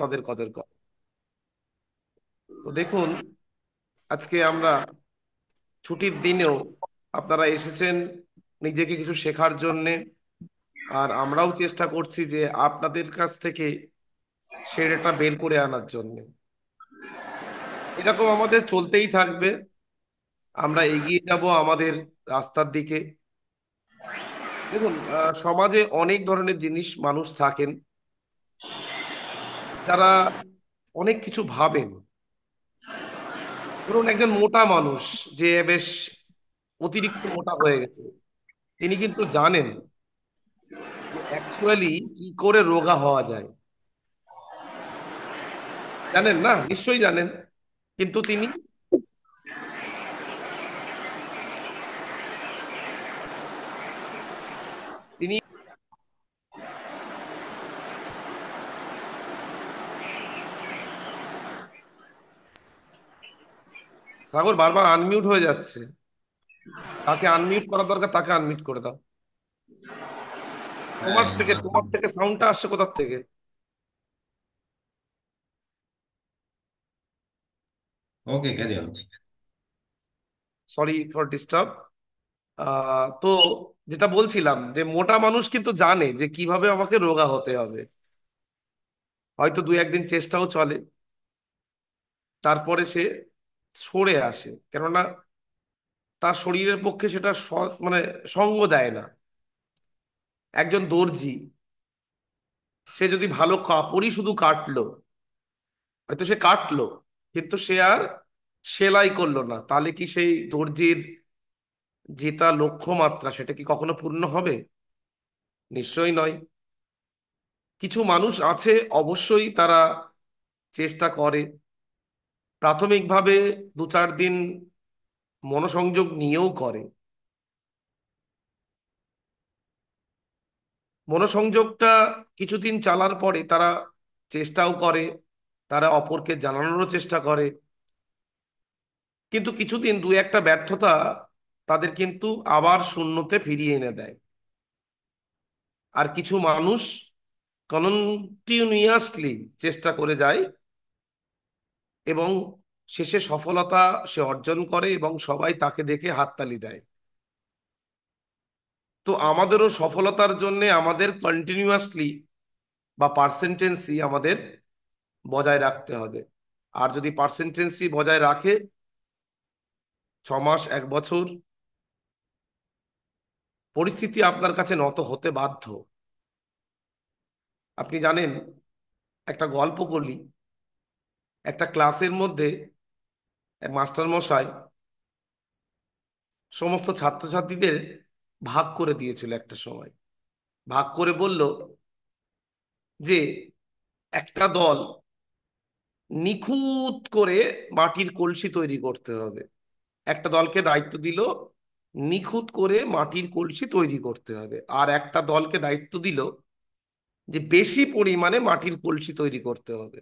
তাদের কদর করে। তো দেখুন, আজকে আমরা ছুটির দিনেও আপনারা এসেছেন নিজেকে কিছু শেখার জন্যে, আর আমরাও চেষ্টা করছি যে আপনাদের কাছ থেকে সেরাটা বের করে আনার জন্য। এরকম আমাদের চলতেই থাকবে। আমরা এগিয়ে যাব আমাদের রাস্তার দিকে। দেখুন, সমাজে অনেক ধরনের জিনিস মানুষ থাকেন যারা অনেক কিছু ভাবেন। ধরুন, একজন মোটা মানুষ যে বেশ অতিরিক্ত মোটা হয়ে গেছে, তিনি কিন্তু জানেন যে অ্যাকচুয়ালি কি করে রোগা হওয়া যায়। জানেন না? নিশ্চয়ই জানেন। কিন্তু তিনি তিনি সাগর বারবার আনমিউট হয়ে যাচ্ছে। তাকে আনমিউট করা দরকার, তাকে আনমিউট করে দাও। হ্যাঁ, তোমার থেকে সাউন্ডটা আসছে কোথার থেকে? Okay, carry on. Sorry for disturb. তো যেটা বলছিলাম, যে মোটা মানুষ কিন্তু জানে যে কিভাবে আমাকে রোগা হতে হবে। হয়তো দুই একদিন চেষ্টাও চলে, তারপরে সে সরে আসে, কেননা তার শরীরের পক্ষে সেটা মানে সঙ্গ দেয় না। একজন দর্জি, সে যদি ভালো কাপড়ই শুধু কাটলো, হয়তো সে কাটলো, কিন্তু সে আর সেলাই করলো না, তাহলে কি সেই দর্জির যেটা লক্ষ্যমাত্রা সেটা কি কখনো পূর্ণ হবে? নিশ্চয়ই নয়। কিছু মানুষ আছে, অবশ্যই তারা চেষ্টা করে, প্রাথমিকভাবে দু চার দিন মনোসংযোগ নিয়েও করে। মনোসংযোগটা কিছুদিন চালার পরে তারা চেষ্টাও করে, তারা অপরকে জানানোরও চেষ্টা করে, কিন্তু কিছুদিন দু একটা ব্যর্থতা তাদের কিন্তু আবার শূন্যতে ফিরিয়ে এনে দেয়। আর কিছু মানুষ কন্টিনিউয়াসলি চেষ্টা করে যায় এবং শেষে সফলতা সে অর্জন করে এবং সবাই তাকে দেখে হাততালি দেয়। তো আমাদেরও সফলতার জন্য আমাদের কন্টিনিউয়াসলি বা পার্সেন্টেন্সি আমাদের বজায় রাখতে হবে। আর যদি পার্সেন্টেন্সি বজায় রাখে 6 মাস, 1 বছর, পরিস্থিতি আপনার কাছে নত হতে বাধ্য। আপনি জানেন, একটা গল্প বলি। একটা ক্লাসের মধ্যে এক মাস্টার মশাই সমস্ত ছাত্রছাত্রীদের ভাগ করে দিয়েছিল একটা সময়। ভাগ করে বলল যে একটা দল নিখুঁত করে মাটির কলসি তৈরি করতে হবে। একটা দলকে দায়িত্ব দিল নিখুঁত করে মাটির কলসি তৈরি করতে হবে, আর একটা দলকে দায়িত্ব দিল যে বেশি পরিমাণে মাটির কলসি তৈরি করতে হবে।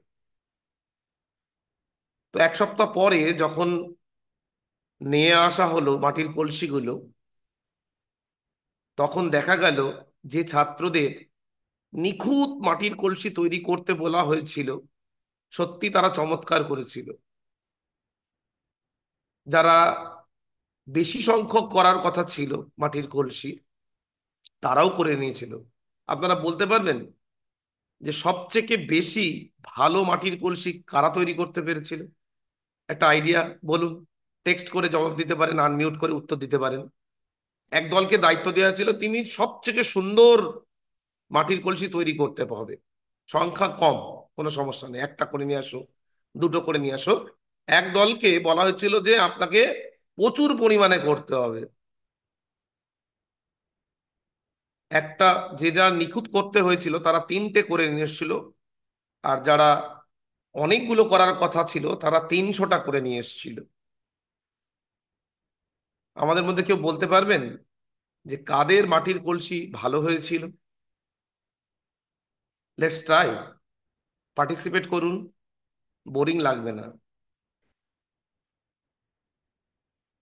তো 1 সপ্তাহ পরে যখন নিয়ে আসা হলো মাটির কলসিগুলো, তখন দেখা গেল যে ছাত্রদের নিখুঁত মাটির কলসি তৈরি করতে বলা হয়েছিল, সত্যি তারা চমৎকার করেছিল। যারা বেশি সংখ্যক করার কথা ছিল মাটির কলসি, তারাও করে নিয়েছিল। আপনারা বলতে পারবেন যে সবথেকে বেশি ভালো মাটির কলসি কারা তৈরি করতে পেরেছিল? একটা আইডিয়া বলুন। টেক্সট করে জবাব দিতে পারেন, আনমিউট করে উত্তর দিতে পারেন। এক দলকে দায়িত্ব দেওয়া ছিল, তিনি সবথেকে সুন্দর মাটির কলসি তৈরি করতে হবে। সংখ্যা কম, কোনো সমস্যা নেই, একটা করে নিয়ে আসো, দুটো করে নিয়ে আসো। এক দলকে বলা হয়েছিল যে আপনাকে প্রচুর পরিমাণে করতে হবে। একটা, যেটা নিখুঁত করতে হয়েছিল তারা 3টে করে নিয়ে এসেছিল, আর যারা অনেকগুলো করার কথা ছিল তারা 300টা করে নিয়ে এসেছিল। আমাদের মধ্যে কেউ বলতে পারবেন যে কাদের মাটির কলসি ভালো হয়েছিল? লেটস ট্রাই, পার্টিসিপেট করুন, বোরিং লাগবে না।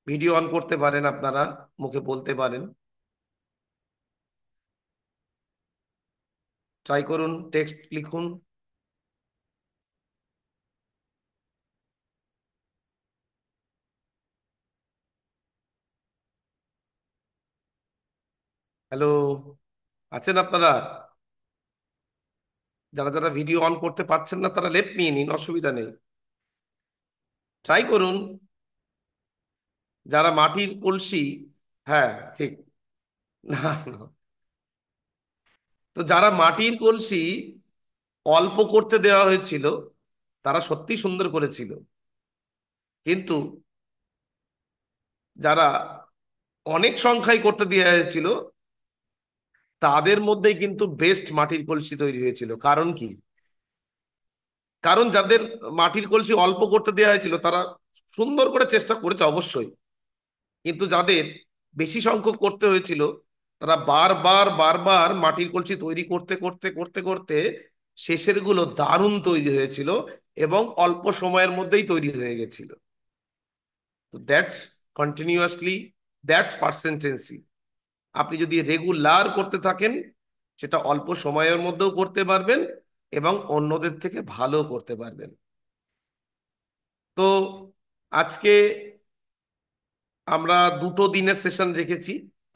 ভিডিও অন করতে পারেন আপনারা, মুখে বলতে পারেন। ট্রাই করুন, টেক্সট লিখুন। হ্যালো, আছেন আপনারা? যারা যারা ভিডিও অন করতে পারছেন না তারা লেফট নিয়ে নিন, অসুবিধা নেই। ট্রাই করুন। যারা মাটির কলসি, হ্যাঁ, ঠিক। না, না। তো যারা মাটির কলসি অল্প করতে দেওয়া হয়েছিল তারা সত্যি সুন্দর করেছিল, কিন্তু যারা অনেক সংখ্যায় করতে দেওয়া হয়েছিল তাদের মধ্যেই কিন্তু বেস্ট মাটির কলসি তৈরি হয়েছিল। কারণ কি? কারণ যাদের মাটির কলসি অল্প করতে দেওয়া হয়েছিল তারা সুন্দর করে চেষ্টা করেছে অবশ্যই, কিন্তু যাদের বেশি সংখ্যক করতে হয়েছিল তারা বারবার বারবার মাটির কলসি তৈরি করতে করতে করতে করতে শেষের গুলো দারুণ তৈরি হয়েছিল এবং অল্প সময়ের মধ্যেই তৈরি হয়ে গেছিল। তো দ্যাটস কন্টিনিউয়াসলি, দ্যাটস পার্সেন্টেন্সি। আপনি যদি রেগুলার করতে থাকেন সেটা অল্প সময়ের মধ্যেও করতে পারবেন এবং অন্যদের থেকে ভালো করতে পারবেন। তো আজকে আমরা দুটো দিনের সেশন রেখেছি,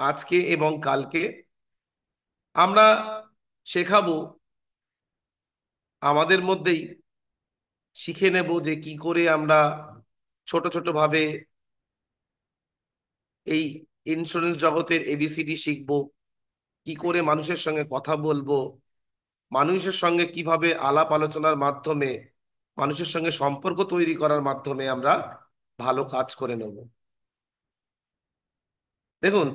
আজকে এবং কালকে। আমরা শেখাবো, আমাদের মধ্যেই শিখে নেব যে কি করে আমরা ছোট ছোট ভাবে এই ইন্স্যুরেন্স জগতের এবিসিডি শিখবো, কি করে মানুষের সঙ্গে কথা বলবো, মানুষের সঙ্গে কিভাবে আলাপ আলোচনার মাধ্যমে মানুষের সঙ্গে সম্পর্ক তৈরি করার মাধ্যমে আমরা ভালো কাজ করে নেব। দেখুন,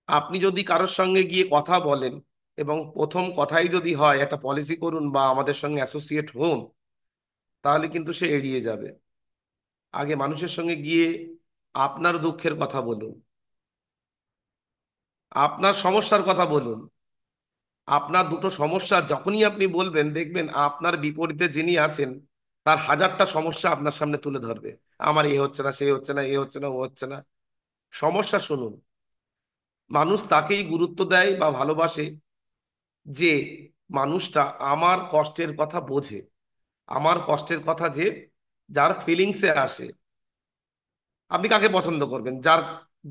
আপনি যদি কারোর সঙ্গে গিয়ে কথা বলেন এবং প্রথম কথাই যদি হয় একটা পলিসি করুন বা আমাদের সঙ্গে অ্যাসোসিয়েট হন, তাহলে কিন্তু সে এড়িয়ে যাবে। আগে মানুষের সঙ্গে গিয়ে আপনার দুঃখের কথা বলুন, আপনার সমস্যার কথা বলুন। আপনার দুটো সমস্যা যখনই আপনি বলবেন দেখবেন আপনার বিপরীতে যিনি আছেন তার হাজারটা সমস্যা আপনার সামনে তুলে ধরবে। আমার এ হচ্ছে না, সে হচ্ছে না, এ হচ্ছে না, ও হচ্ছে না। সমস্যা শুনুন। মানুষ তাকেই গুরুত্ব দেয় বা ভালোবাসে যে মানুষটা আমার কষ্টের কথা বোঝে, আমার কষ্টের কথা যে যার ফিলিংসে আসে। আপনি কাকে পছন্দ করবেন? যার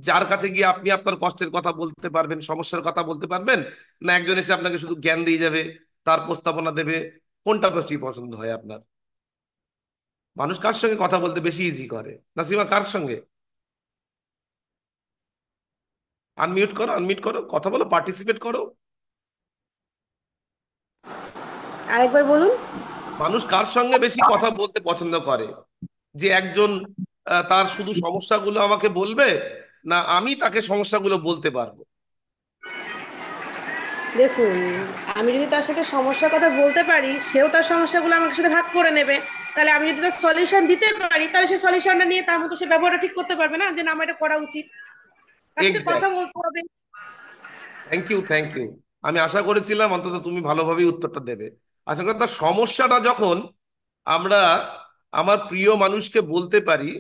যার কাছে গিয়ে আপনি আপনার কষ্টের কথা বলতে পারবেন, সমস্যার কথা বলতে পারবেন, না একজন এসে আপনাকে শুধু জ্ঞান দিয়ে যাবে, তার প্রস্তাবনা দেবে? কোনটা বেশি পছন্দ হয় আপনার? মানুষ কার সঙ্গে কথা বলতে বেশি ইজি করে? নাসিমা, কার সঙ্গে? আনমিউট করো, আনমিউট করো, কথা বলো, পার্টিসিপেট করো। আরেকবার বলুন। মানুষ কার সঙ্গে বেশি কথা বলতে পছন্দ করে? যে একজন তার শুধু সমস্যাগুলো আমাকে বলবে, না আমি তাকে সমস্যাগুলো বলতে পারবো? দেখুন, আমি যদি তার সাথে সমস্যার কথা বলতে পারি, সেও তার সমস্যাগুলো আমার সাথে ভাগ করে নেবে। তাহলে আমি যদি তার সলিউশন দিতে পারি, তাহলে সে সলিউশনটা নিয়ে তার মতো সে ব্যবহারটা ঠিক করতে পারবে, না যে না আমার এটা করা উচিত। তার সাথে কথা এক্স্যাক্ট। বলতে হবে। Thank you, thank you. আমি আশা করেছিলাম অন্তত তুমি ভালোভাবেই উত্তরটা দেবে। আচ্ছা কথা, সমস্যাটা যখন আমরা আমার প্রিয় মানুষকে বলতে পারি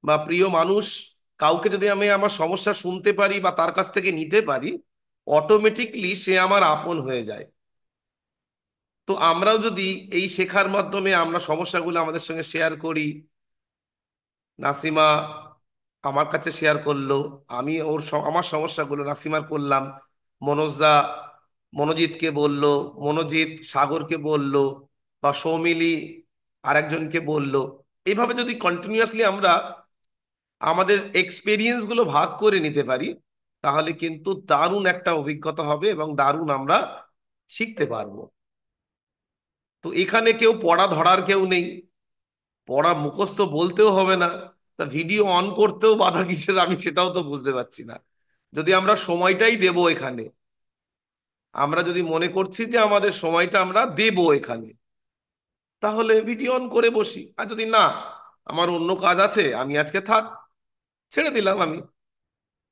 বা প্রিয় মানুষ কাউকে যদি আমি আমার সমস্যা শুনতে পারি বা তার কাছ থেকে নিতে পারি, অটোমেটিকলি সে আমার আপন হয়ে যায়। তো আমরাও যদি এই শেখার মাধ্যমে আমরা সমস্যাগুলো আমাদের সঙ্গে শেয়ার করি, নাসিমা আমার কাছে শেয়ার করলো, আমি আমার সমস্যাগুলো নাসিমার করলাম, মনোজদা মনোজিৎকে বলল, মনোজিৎ সাগরকে বলল, বা সৌমিলি আরেকজনকে বলল। এইভাবে যদি কন্টিনিউয়াসলি আমরা আমাদের এক্সপেরিয়েন্স গুলো ভাগ করে নিতে পারি, তাহলে কিন্তু দারুণ একটা অভিজ্ঞতা হবে এবং দারুণ আমরা শিখতে পারবো। তো এখানে কেউ পড়া ধরার কেউ নেই, পড়া মুখস্থ বলতেও হবে না। তা ভিডিও অন করতেও বাধা কিসের, আমি সেটাও তো বুঝতে পারছি না। যদি আমরা সময়টাই দেব এখানে, আমরা যদি মনে করছি যে আমাদের সময়টা আমরা দেব এখানে, তাহলে ভিডিও অন করে বসি। আর যদি না, আমার অন্য কাজ আছে, আমি আজকে থাক, ছেড়ে দিলাম আমি।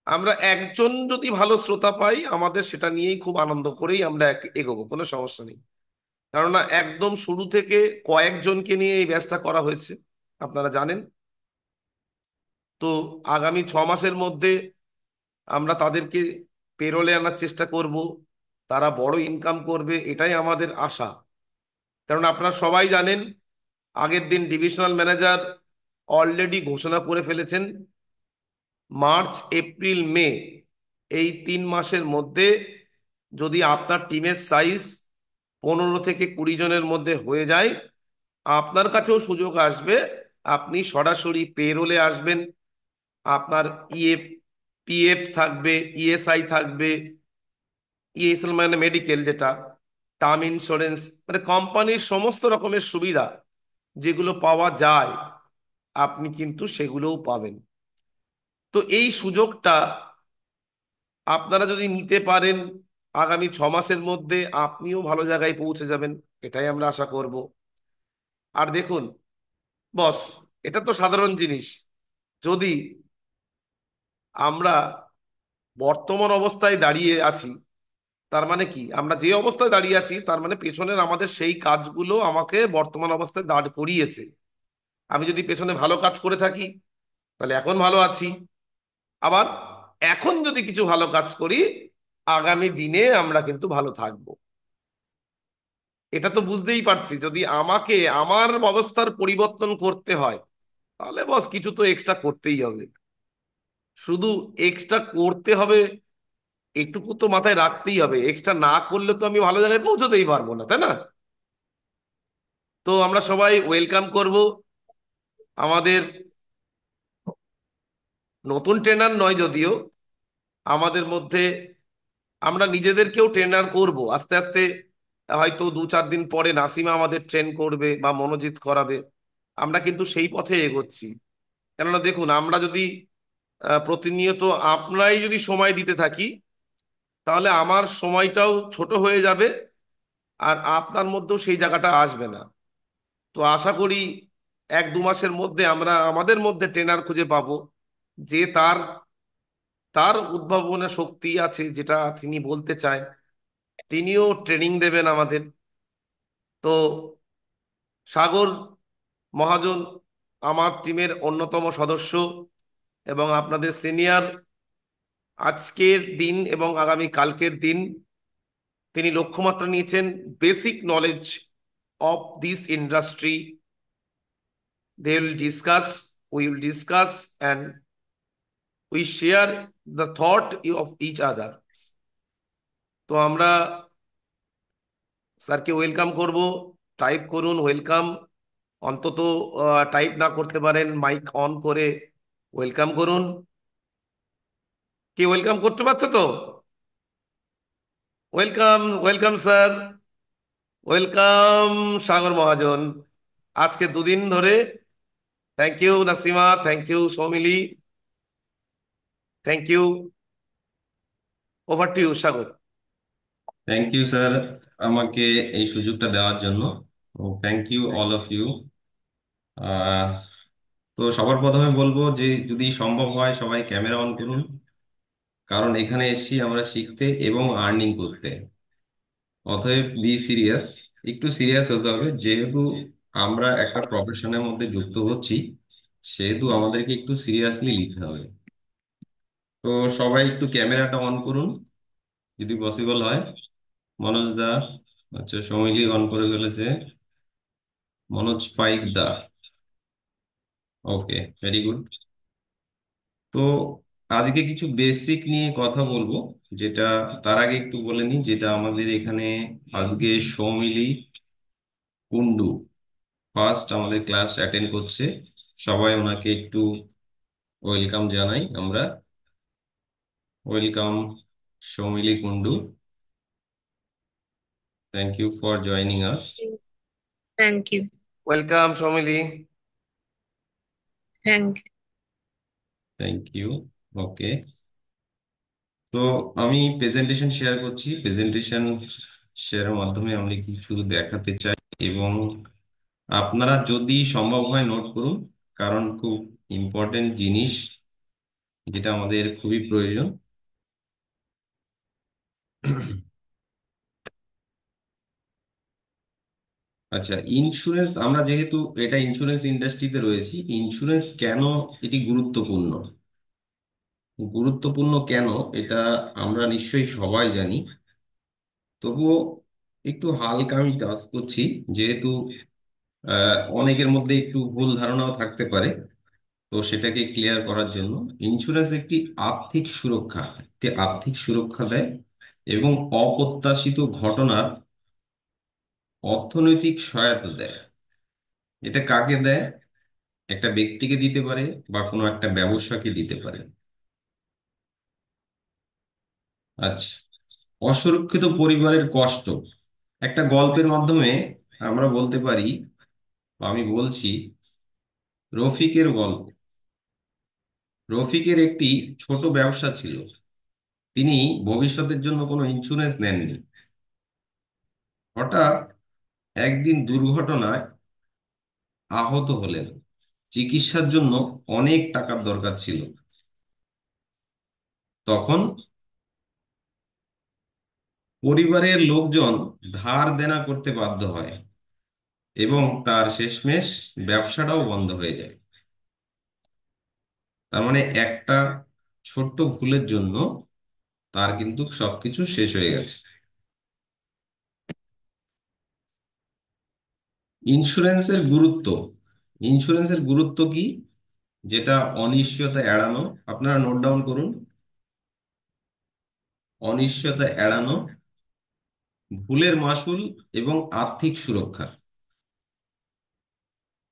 আমরা একজন যদি ভালো শ্রোতা পাই আমাদের সেটা নিয়েই খুব আনন্দ করেই আমরা এগোবো, কোনো সমস্যা নেই। কেননা একদম শুরু থেকে কয়েকজনকে নিয়ে এই ব্যাচটা করা হয়েছে, আপনারা জানেন। তো আগামী 6 মাসের মধ্যে আমরা তাদেরকে পেরোলে আনার চেষ্টা করব, তারা বড় ইনকাম করবে, এটাই আমাদের আশা। কারণ আপনারা সবাই জানেন, আগের দিন ডিভিশনাল ম্যানেজার অলরেডি ঘোষণা করে ফেলেছেন মার্চ এপ্রিল মে এই 3 মাসের মধ্যে যদি আপনার টিমের সাইজ 15 থেকে 20 জনের মধ্যে হয়ে যায়, আপনার কাছেও সুযোগ আসবে, আপনি সরাসরি পেরোলে আসবেন। আপনার পিএফ থাকবে, ইএসআই থাকবে। ইএসএল মানে মেডিকেল, যেটা টার্ম ইন্স্যুরেন্স, মানে কোম্পানির সমস্ত রকমের সুবিধা যেগুলো পাওয়া যায়, আপনি কিন্তু সেগুলোও পাবেন। তো এই সুযোগটা আপনারা যদি নিতে পারেন, আগামী 6 মাসের মধ্যে আপনিও ভালো জায়গায় পৌঁছে যাবেন, এটাই আমরা আশা করব। আর দেখুন বস, এটা তো সাধারণ জিনিস। যদি আমরা বর্তমান অবস্থায় দাঁড়িয়ে আছি, তার মানে কি, আমরা যে অবস্থায় দাঁড়িয়ে আছি তার মানে পেছনের আমাদের সেই কাজগুলো আমাকে বর্তমান অবস্থায় দাঁড় করিয়েছে। আমি যদি পেছনে ভালো কাজ করে থাকি, তাহলে এখন ভালো আছি। আবার এখন যদি কিছু ভালো কাজ করি, আগামী দিনে আমরা কিন্তু ভালো থাকবো। এটা তো বুঝতেই পারছি, যদি আমাকে আমার অবস্থার পরিবর্তন করতে হয়, তাহলে বস কিছু তো এক্সট্রা করতেই হবে। শুধু এক্সট্রা করতে হবে, একটুকু তো মাথায় রাখতেই হবে, এক্সট্রা না করলে তো আমি ভালো জায়গায় পৌঁছতেই পারবো না, তাই না? তো আমরা সবাই ওয়েলকাম করব আমাদের নতুন ট্রেনার নয় যদিও, আমাদের মধ্যে আমরা নিজেদেরকেও ট্রেনার করব আস্তে আস্তে। হয়তো 2-4 দিন পরে নাসিমা আমাদের ট্রেন করবে বা মনোজিৎ করাবে। আমরা কিন্তু সেই পথে এগোচ্ছি। কেননা দেখুন, আমরা যদি প্রতিনিয়ত আপনারাই যদি সময় দিতে থাকি, তাহলে আমার সময়টাও ছোট হয়ে যাবে, আর আপনার মধ্যেও সেই জায়গাটা আসবে না। তো আশা করি 1-2 মাসের মধ্যে আমরা আমাদের মধ্যে ট্রেনার খুঁজে পাবো, যে তার তার উদ্ভাবনের শক্তি আছে, যেটা তিনি বলতে চায় তিনিও ট্রেনিং দেবেন আমাদের। তো সাগর মহাজন আমার টিমের অন্যতম সদস্য এবং আপনাদের সিনিয়র। আজকের দিন এবং আগামী কালকের দিন তিনি লক্ষ্যমাত্রা নিয়েছেন basic knowledge of this industry. they will discuss we will discuss and we share the thought of each other। তো আমরা স্যারকে ওয়েলকাম করব। টাইপ করুন ওয়েলকাম, অন্তত টাইপ না করতে পারেন মাইক অন করে ওয়েলকাম করুন। কি ওয়েলকাম করতে পারছো তো? Welcome, welcome sir, welcome Sagar Mahajan. আজকে 2 দিন ধরে, thank you Nasima, thank you Soumili, thank you. Over to you Sagar. Thank you sir, আমাকে এই সুযোগটা দেওয়ার জন্য। Thank you all of you. তো সবার প্রথমে বলবো যে যদি সম্ভব হয় সবাই ক্যামেরা অন করুন, কারণ এখানে এসেছি আমরা শিখতে এবং আর্নিং করতে। অতএব বি সিরিয়াস, একটু সিরিয়াস হতে হবে। যেহেতু আমরা একটা প্রফেশনের মধ্যে যুক্ত হচ্ছি, সেহেতু আমাদেরকে একটু সিরিয়াসলি নিতে হবে। তো সবাই একটু ক্যামেরাটা অন করুন যদি পসিবল হয়। মনোজ দা, আচ্ছা সৌমিলি অন করে ফেলেছে। মনোজ পাইক দা, ওকে, ভেরি গুড। তো আজকে কিছু বেসিক নিয়ে কথা বলবো, যেটা তার আগে একটু বলে নিই, যেটা আমাদের এখানে আজকে সৌমিলি কুন্ডু ফার্স্ট আমাদের ক্লাস অ্যাটেন্ড করছে। সবাই ওনাকে একটু ওয়েলকাম জানাই আমরা। Welcome Soumili Kundu, thank you for joining us. Thank you. Welcome Soumili. Thank thank you, okay. তো আমি প্রেজেন্টেশন শেয়ার করছি। প্রেজেন্টেশন শেয়ারের মাধ্যমে আমি কিছু দেখাতে চাই, এবং আপনারা যদি সম্ভব হয় নোট করুন, কারণ খুব ইম্পর্টেন্ট জিনিস, যেটা আমাদের খুবই প্রয়োজন। আচ্ছা, ইন্স্যুরেন্স, আমরা যেহেতু এটা ইন্স্যুরেন্স ইন্ডাস্ট্রিতে রয়েছি, ইন্স্যুরেন্স কেন এটি গুরুত্বপূর্ণ? গুরুত্বপূর্ণ কেন এটা আমরা নিশ্চয়ই সবাই জানি, তবুও একটু হালকা আমি টাচ করছি, যেহেতু অনেকের মধ্যে একটু ভুল ধারণাও থাকতে পারে। তো সেটাকে ক্লিয়ার করার জন্য ইন্স্যুরেন্স একটি আর্থিক সুরক্ষা, একটি আর্থিক সুরক্ষা দেয় এবং অপ্রত্যাশিত ঘটনার অর্থনৈতিক সহায়তা দেয়। এটা কাকে দেয়? একটা ব্যক্তিকে দিতে পারে বা কোনো একটা ব্যবসাকে দিতে পারে। আচ্ছা, অসুরক্ষিত পরিবারের কষ্ট একটা গল্পের মাধ্যমে আমরা বলতে পারি, বা আমি বলছি রফিকের গল্প। রফিকের একটি ছোট ব্যবসা ছিল। তিনি ভবিষ্যতের জন্য কোনো ইন্স্যুরেন্স নেননি। হঠাৎ একদিন দুর্ঘটনায় আহত হলেন। চিকিৎসার জন্য অনেক টাকার দরকার ছিল। তখন পরিবারের লোকজন ধার দেনা করতে বাধ্য হয় এবং তার শেষমেশ ব্যবসাটাও বন্ধ হয়ে যায়। তার মানে একটা ছোট্ট ভুলের জন্য তার কিন্তু সবকিছু শেষ হয়ে গেছে। ইন্স্যুরেন্সের গুরুত্ব, ইন্স্যুরেন্সের গুরুত্ব কি? যেটা অনিশ্চয়তা এড়ানো, আপনারা নোট ডাউন করুন। অনিশ্চয়তা এড়ানো, ভুলের মাসুল এবং আর্থিক সুরক্ষা।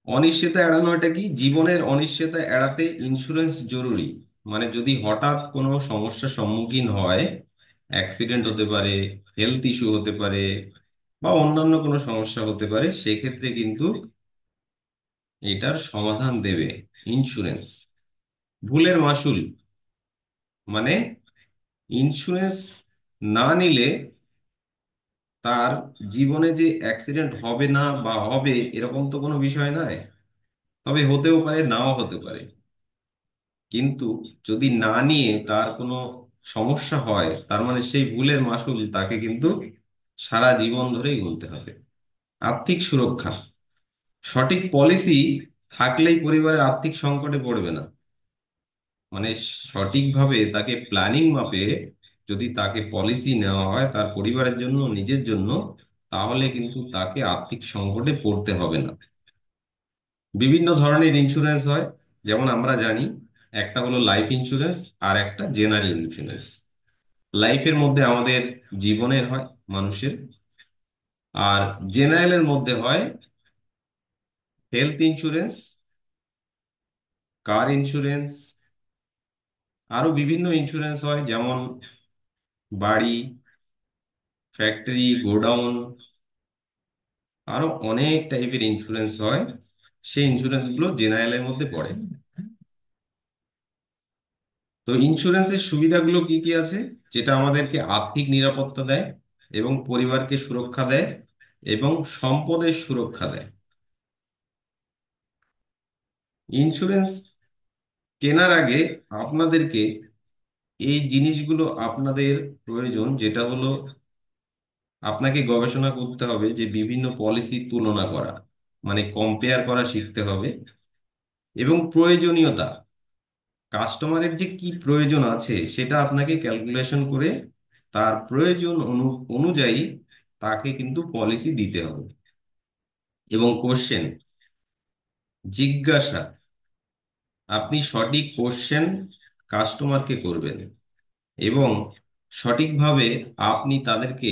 অনিশ্চয়তা এড়ানো এটা কি? জীবনের অনিশ্চয়তা এড়াতে ইন্স্যুরেন্স জরুরি। মানে যদি হঠাৎ কোনো সমস্যার সম্মুখীন হয়, অ্যাক্সিডেন্ট হতে পারে, হেলথ ইস্যু হতে পারে, বা অন্যান্য কোনো সমস্যা হতে পারে, সেক্ষেত্রে কিন্তু এটার সমাধান দেবে ইন্স্যুরেন্স। ভুলের মাসুল মানে ইন্স্যুরেন্স না নিলে তার জীবনে যে অ্যাক্সিডেন্ট হবে না বা হবে এরকম তো কোনো বিষয় নয়। তবে হতেও পারে, নাও হতে পারে। কিন্তু যদি না নিয়ে তার কোনো সমস্যা হয়, তার মানে সেই ভুলের মাসুল তাকে কিন্তু সারা জীবন ধরেই গুনতে হবে। আর্থিক সুরক্ষা, সঠিক পলিসি থাকলেই পরিবারের আর্থিক সংকটে পড়বে না। মানে সঠিকভাবে তাকে প্ল্যানিং মাপে যদি তাকে পলিসি নেওয়া হয় তার পরিবারের জন্য, নিজের জন্য, তাহলে কিন্তু তাকে আর্থিক সংকটে পড়তে হবে না। বিভিন্ন ধরনের ইন্স্যুরেন্স হয়, যেমন আমরা জানি একটা হলো লাইফ ইন্স্যুরেন্স আর একটা জেনারেল ইন্স্যুরেন্স। লাইফের মধ্যে আমাদের জীবনের হয়, মানুষের। আর জেনারেলের মধ্যে হয় হেলথ ইন্স্যুরেন্স, কার ইন্স্যুরেন্স, আরো বিভিন্ন ইন্স্যুরেন্স হয়, যেমন বাড়ি, ফ্যাক্টরি, গোডাউন, আরো অনেক টাইপের ইন্স্যুরেন্স হয়। সেই ইন্স্যুরেন্স গুলো জেনারেলের মধ্যে পড়ে। তো ইন্স্যুরেন্সের সুবিধাগুলো কি কি আছে? যেটা আমাদেরকে আর্থিক নিরাপত্তা দেয় এবং পরিবারকে সুরক্ষা দেয় এবং সম্পদের সুরক্ষা দেয়। ইন্স্যুরেন্স কেনার আগে আপনাদেরকে এই জিনিসগুলো আপনাদের প্রয়োজন, যেটা হলো আপনাকে গবেষণা করতে হবে যে বিভিন্ন পলিসির তুলনা করা, মানে কম্পেয়ার করা শিখতে হবে। এবং প্রয়োজনীয়তা, কাস্টমারের যে কি প্রয়োজন আছে সেটা আপনাকে ক্যালকুলেশন করে তার প্রয়োজন অনুযায়ী তাকে কিন্তু পলিসি দিতে হবে। এবং কোশ্চেন, জিজ্ঞাসা, আপনি সঠিক কোশ্চেন কাস্টমারকে করবেন এবং সঠিকভাবে আপনি তাদেরকে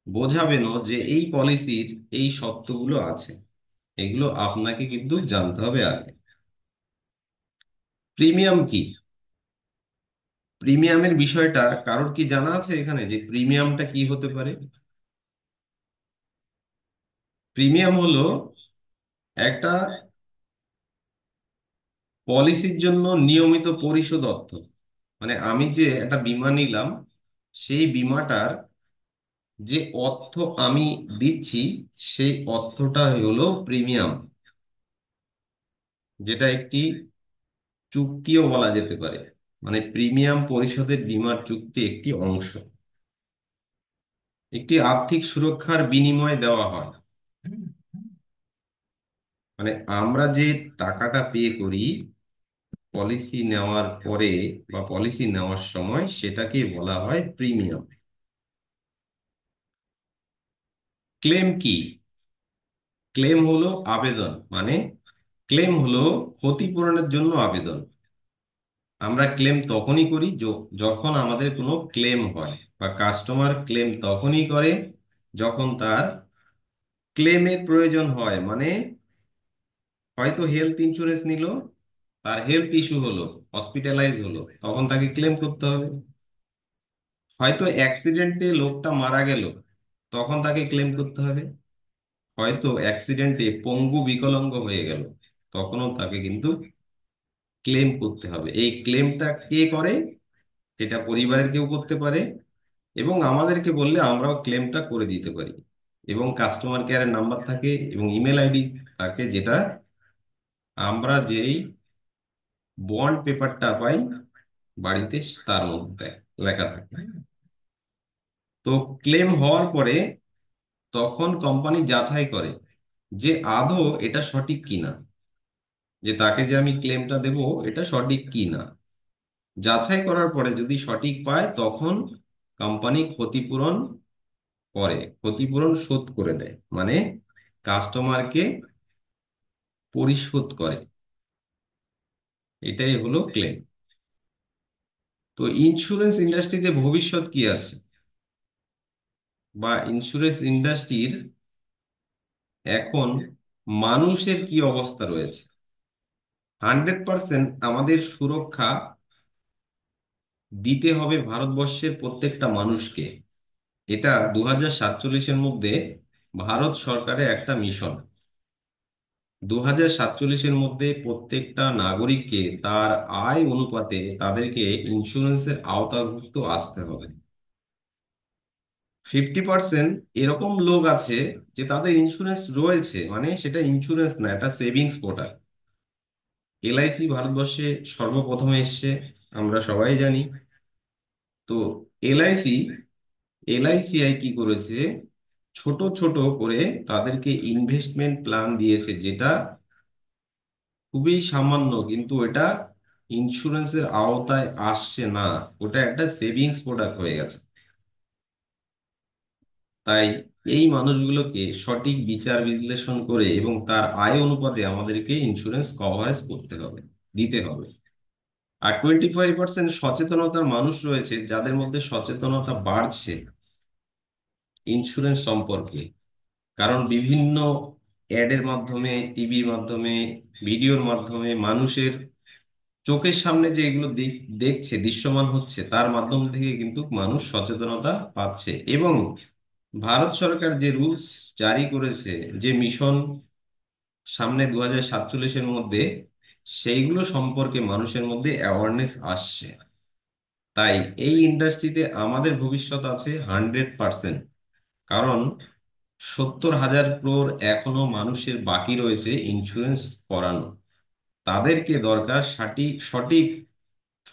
বোঝাবেনও যে এই পলিসির এই শর্তগুলো আছে। এগুলো আপনাকে কিন্তু জানতে হবে আগে। প্রিমিয়াম কি? প্রিমিয়ামের বিষয়টা কারোর কি জানা আছে এখানে, যে প্রিমিয়ামটা কি হতে পারে? প্রিমিয়াম হলো একটা পলিসির জন্য নিয়মিত পরিশোধ অর্থ। মানে আমি যে একটা বীমা নিলাম, সেই বীমাটার যে অর্থ আমি দিচ্ছি, সেই অর্থটা হলো প্রিমিয়াম, যেটা একটি চুক্তিও বলা যেতে পারে। মানে প্রিমিয়াম পরিশোধের বীমার চুক্তি একটি অংশ, একটি আর্থিক সুরক্ষার বিনিময়ে দেওয়া হয়। মানে আমরা যে টাকাটা পে করি পলিসি নেওয়ার পরে বা পলিসি নেওয়ার সময়, সেটাকে বলা হয় প্রিমিয়াম। ক্লেম কি? ক্লেম হলো আবেদন। মানে ক্লেম হলো ক্ষতিপূরণের জন্য আবেদন। আমরা ক্লেম তখনই করি যখন আমাদের কোনো ক্লেম হয়, বা কাস্টমার ক্লেম তখনই করে যখন তার ক্লেমের প্রয়োজন হয়। মানে হয়তো হেলথ ইন্স্যুরেন্স নিল, তার হেলথ ইস্যু হলো, হসপিটালাইজ হলো, তখন তাকে ক্লেম করতে হবে। হয়তো অ্যাক্সিডেন্টে লোকটা মারা গেল, তখন তাকে ক্লেম করতে হবে। হয়তো অ্যাক্সিডেন্টে পঙ্গু বিকলাঙ্গ হয়ে গেল, তখনও তাকে কিন্তু ক্লেম করতে হবে। এই ক্লেমটা কে করে? সেটা পরিবারের কেউ করতে পারে, এবং আমাদেরকে বললে আমরাও ক্লেমটা করে দিতে পারি। এবং কাস্টমার কেয়ারের নাম্বার থাকে এবং ইমেল আইডি থাকে, যেটা আমরা যেই বন্ড পেপারটা পাই বাড়িতে তার মধ্যে লেখা থাকে। তো ক্লেম হওয়ার পরে তখন কোম্পানি যাচাই করে যে আদৌ এটা সঠিক কিনা, যে তাকে যে আমি ক্লেমটা দেব এটা সঠিক কিনা। যাচাই করার পরে যদি সঠিক পায়, তখন কোম্পানি ক্ষতিপূরণ করে, ক্ষতিপূরণ শোধ করে দেয়, মানে কাস্টমারকে পরিশোধ করে। এটাই হলো ক্লেম। তো ইন্স্যুরেন্স ইন্ডাস্ট্রিতে ভবিষ্যৎ কি আছে, বা ইন্স্যুরেন্স ইন্ডাস্ট্রির এখন মানুষের কি অবস্থা রয়েছে? 100% আমাদের সুরক্ষা দিতে হবে ভারতবর্ষের প্রত্যেকটা মানুষকে। এটা 2047-এর মধ্যে ভারত সরকারের একটা মিশন। 2047-এর মধ্যে প্রত্যেকটা নাগরিককে তার আয় অনুপাতে তাদেরকে ইন্স্যুরেন্সের আওতাভুক্ত আসতে হবে। 50% এরকম লোক আছে যে তাদের ইন্স্যুরেন্স রয়েছে, মানে সেটা ইন্স্যুরেন্স না, এটা সেভিংস প্রোডাক্ট। এলআইসি ভারতবর্ষে সর্বপ্রথমে এসছে, আমরা সবাই জানি। তো এলআইসি এলআইসিআই কি করেছে, ছোট ছোট করে তাদেরকে ইনভেস্টমেন্ট প্ল্যান দিয়েছে, যেটা খুবই সামান্য, কিন্তু এটা ইন্স্যুরেন্সের আওতায় আসছে না। ওটা একটা সেভিংস প্রোডাক্ট হয়ে গেছে। তাই এই মানুষগুলোকে সঠিক বিচার বিশ্লেষণ করে এবং তার আয় অনুপাতে আমাদেরকে ইন্স্যুরেন্স কভারেজ করতে হবে, দিতে হবে। আর 25% সচেতনতার মানুষ রয়েছে, যাদের মধ্যে সচেতনতা বাড়ছে ইন্স্যুরেন্স সম্পর্কে। কারণ বিভিন্ন অ্যাডের মাধ্যমে, টিভির মাধ্যমে, ভিডিওর মাধ্যমে মানুষের চোখের সামনে যে এগুলো দেখছে, দৃশ্যমান হচ্ছে, তার মাধ্যম থেকে কিন্তু মানুষ সচেতনতা পাচ্ছে। এবং ভারত সরকার যে রুলস জারি করেছে, যে মিশন সামনে 2047-এর মধ্যে, সেইগুলো সম্পর্কে মানুষের মধ্যে অ্যাওয়ারনেস আসছে। তাই এই ইন্ডাস্ট্রিতে আমাদের ভবিষ্যৎ আছে 100%। কারণ 70,000 crore এখনো মানুষের বাকি রয়েছে ইন্স্যুরেন্স করানো। তাদেরকে দরকার সঠিক সঠিক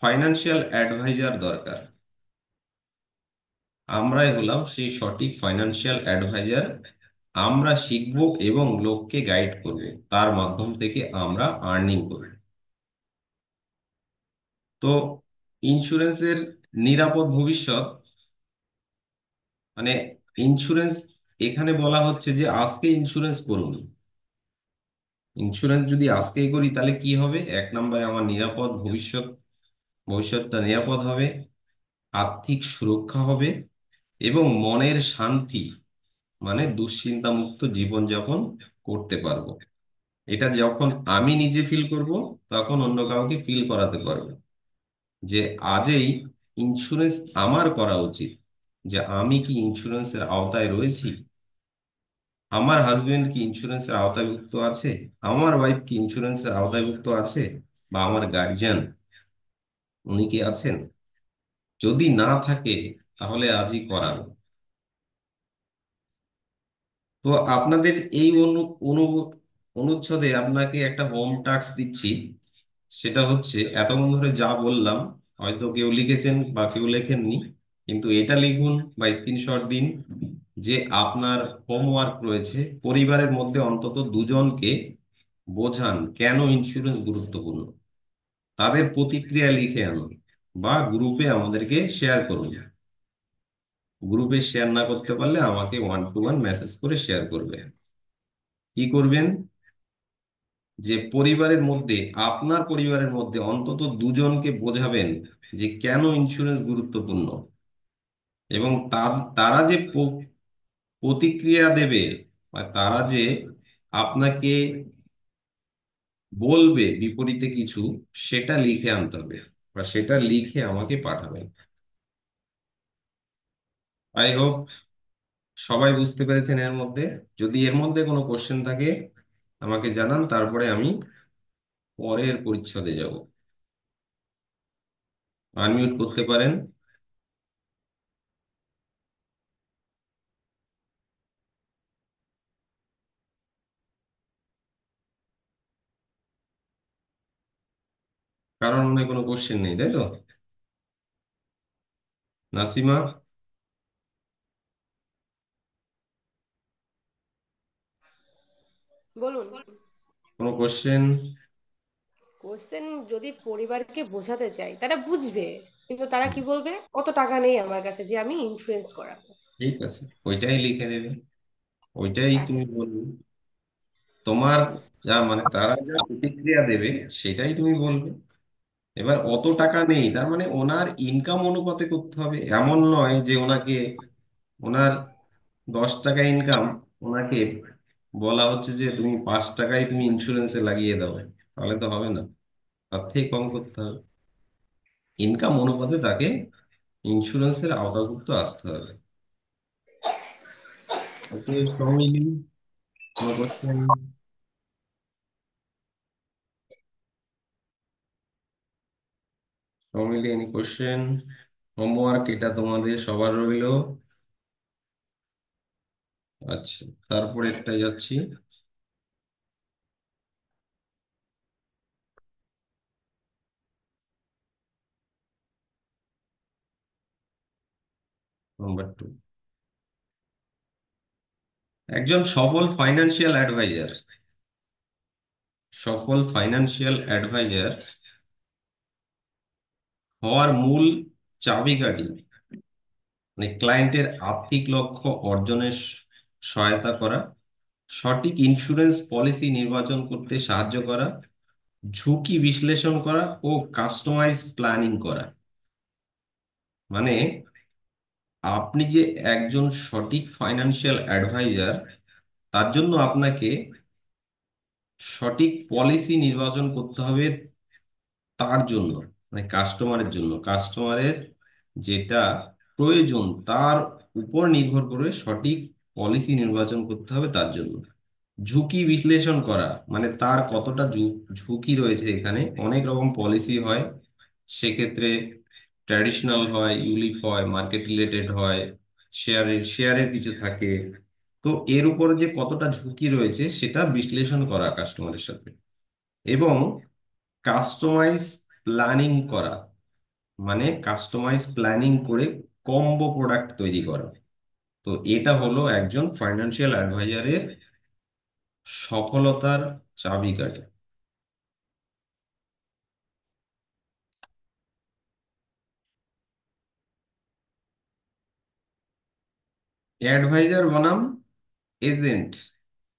ফাইন্যান্সিয়াল অ্যাডভাইজার দরকার। আমরাই হলাম সেই সঠিক ফাইন্যান্সিয়াল অ্যাডভাইজার। আমরা শিখবো এবং লোককে গাইড করব, তার মাধ্যম থেকে আমরা আর্নিং করব। তো ইন্স্যুরেন্সের নিরাপদ ভবিষ্যৎ, মানে ইন্স্যুরেন্স, এখানে বলা হচ্ছে যে আজকে ইন্স্যুরেন্স করুন। ইন্স্যুরেন্স যদি আজকেই করি তাহলে কি হবে? এক নম্বরে আমার নিরাপদ ভবিষ্যৎ, ভবিষ্যৎটা নিরাপদ হবে, আর্থিক সুরক্ষা হবে, এবং মনের শান্তি, মানে দুশ্চিন্তা মুক্ত জীবনযাপন করতে পারবো। এটা যখন আমি নিজে ফিল করব, তখন অন্য কাউকে ফিল করাতে পারবো যে আজই ইন্স্যুরেন্স আমার করা উচিত, যে আমি কি ইন্স্যুরেন্সের আওতায় রয়েছি, আমার হাজবেন্ড কি ইন্স্যুরেন্সের আওতাভুক্ত আছে, আমার ওয়াইফ কি ইন্স্যুরেন্সের আওতাভুক্ত আছে, বা আমার গার্জিয়ান উনি কি আছেন। যদি না থাকে তাহলে আজই করান। তো আপনাদের এই অনুচ্ছেদে আপনাকে একটা হোম টাস্ক দিচ্ছি। সেটা হচ্ছে, এতক্ষণ ধরে যা বললাম, হয়তো কেউ লিখেছেন বা কেউ লেখেননি, কিন্তু এটা লিখুন বা স্ক্রিনশট দিন যে আপনার হোমওয়ার্ক রয়েছে, পরিবারের মধ্যে অন্তত দুজনকে বোঝান কেন ইন্স্যুরেন্স গুরুত্বপূর্ণ। তাদের প্রতিক্রিয়া লিখে আনুন, বা গ্রুপে আমাদেরকে শেয়ার করুন। গ্রুপে শেয়ার না করতে পারলে আমাকে 1 to 1 মেসেজ করে শেয়ার করবে। কি করবেন? যে পরিবারের মধ্যে, আপনার পরিবারের মধ্যে অন্তত দুজনকে বোঝাবেন যে কেন ইন্স্যুরেন্স গুরুত্বপূর্ণ, এবং তারা যে প্রতিক্রিয়া দেবে বা তারা যে আপনাকে বলবে বিপরীতে কিছু, সেটা লিখে আনতে হবে বা সেটা লিখে আমাকে পাঠাবেন। আই হোপ সবাই বুঝতে পেরেছেন এর মধ্যে। যদি এর মধ্যে কোনো কোশ্চেন থাকে আমাকে জানান, তারপরে আমি পরের পরিচ্ছদে যাব। আনমিউট করতে পারেন। কারণ মনে হয় কোনো কোশ্চেন নেই, তাই তো? নাসিমা, বলুন। কোনো কোশ্চেন? কোশ্চেন, যদি পরিবারকে বোঝাতে চাই তারা বুঝবে, কিন্তু তারা কি বলবে, অত টাকা নেই আমার কাছে যে আমি ইন্স্যুরেন্স করাবো। ঠিক আছে, ওইটাই লিখে দেবে, ওইটাই আচ্ছা। তুমি বলবে। তোমার যা মানে তারা যা প্রতিক্রিয়া দেবে সেটাই তুমি বলবে। এবার অত ঠিক। টাকা নেই তার মানে ওনার ইনকাম অনুপাতে করতে হবে, এমন নয় যে ওনাকে, ওনার 10 টাকা ইনকাম, ওনাকে বলা হচ্ছে যে তুমি 5 টাকায় তুমি ইন্স্যুরেন্সে লাগিয়ে দাও, তাহলে তো হবে না, তার থেকে কম করতে হবে। ইনকাম অনুপাতে তাকে ইন্স্যুরেন্সের আওতাভুক্ত আসতে হবে। ওকে, সব মিলিয়ে কোনো কোশ্চেন? সব মিলিয়ে এনি কোশ্চেন? হোমওয়ার্ক এটা তোমাদের সবার রইলো। আচ্ছা, তারপরে একটা যাচ্ছি, নাম্বার 2। একজন সফল ফাইন্যান্সিয়াল অ্যাডভাইজার হওয়ার মূল চাবিকাঠি, মানে ক্লায়েন্টের আর্থিক লক্ষ্য অর্জনের সহায়তা করা, সঠিক ইন্স্যুরেন্স পলিসি নির্বাচন করতে সাহায্য করা, ঝুঁকি বিশ্লেষণ করা ও কাস্টমাইজ প্ল্যানিং করা। মানে আপনি যে একজন সঠিক ফাইন্যান্সিয়াল অ্যাডভাইজার, তার জন্য আপনাকে সঠিক পলিসি নির্বাচন করতে হবে, তার জন্য মানে কাস্টমারের জন্য, কাস্টমারের যেটা প্রয়োজন তার উপর নির্ভর করে সঠিক পলিসি নির্বাচন করতে হবে তার জন্য। ঝুঁকি বিশ্লেষণ করা মানে তার কতটা ঝুঁকি রয়েছে, এখানে অনেক রকম পলিসি হয়, সেক্ষেত্রে ট্র্যাডিশনাল হয়, ইউলিপ হয়, মার্কেট রিলেটেড হয়, শেয়ারের কিছু থাকে। তো এর উপর যে কতটা ঝুঁকি রয়েছে সেটা বিশ্লেষণ করা কাস্টমারের সাথে, এবং কাস্টমাইজ প্ল্যানিং করা, মানে কাস্টমাইজ প্ল্যানিং করে কম্বো প্রোডাক্ট তৈরি করা। তো এটা হলো একজন ফাইন্যান্সিয়াল অ্যাডভাইজারের সফলতার চাবিকাঠি। অ্যাডভাইজার বনাম এজেন্ট,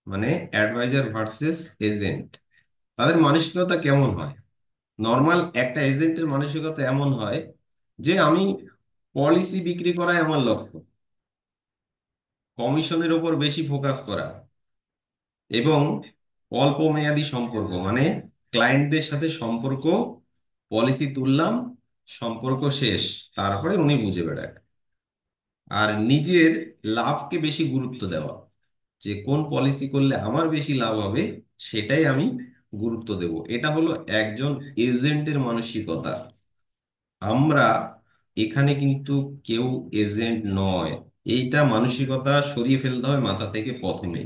মানে অ্যাডভাইজার ভার্সেস এজেন্ট, তাদের মানসিকতা কেমন হয়? নর্মাল একটা এজেন্টের মানসিকতা এমন হয় যে আমি পলিসি বিক্রি করাই আমার লক্ষ্য, কমিশনের উপর বেশি ফোকাস করা, এবং অল্প মেয়াদী সম্পর্ক, মানে ক্লায়েন্টদের সাথে সম্পর্ক, পলিসি তুললাম, সম্পর্ক শেষ, তারপরে উনি বুঝে বেড়ায়। আর নিজের লাভকে বেশি গুরুত্ব দেওয়া, যে কোন পলিসি করলে আমার বেশি লাভ হবে সেটাই আমি গুরুত্ব দেব, এটা হলো একজন এজেন্টের মানসিকতা। আমরা এখানে কিন্তু কেউ এজেন্ট নয়, এইটা মানসিকতা সরিয়ে ফেলতে হবে মাথা থেকে প্রথমে,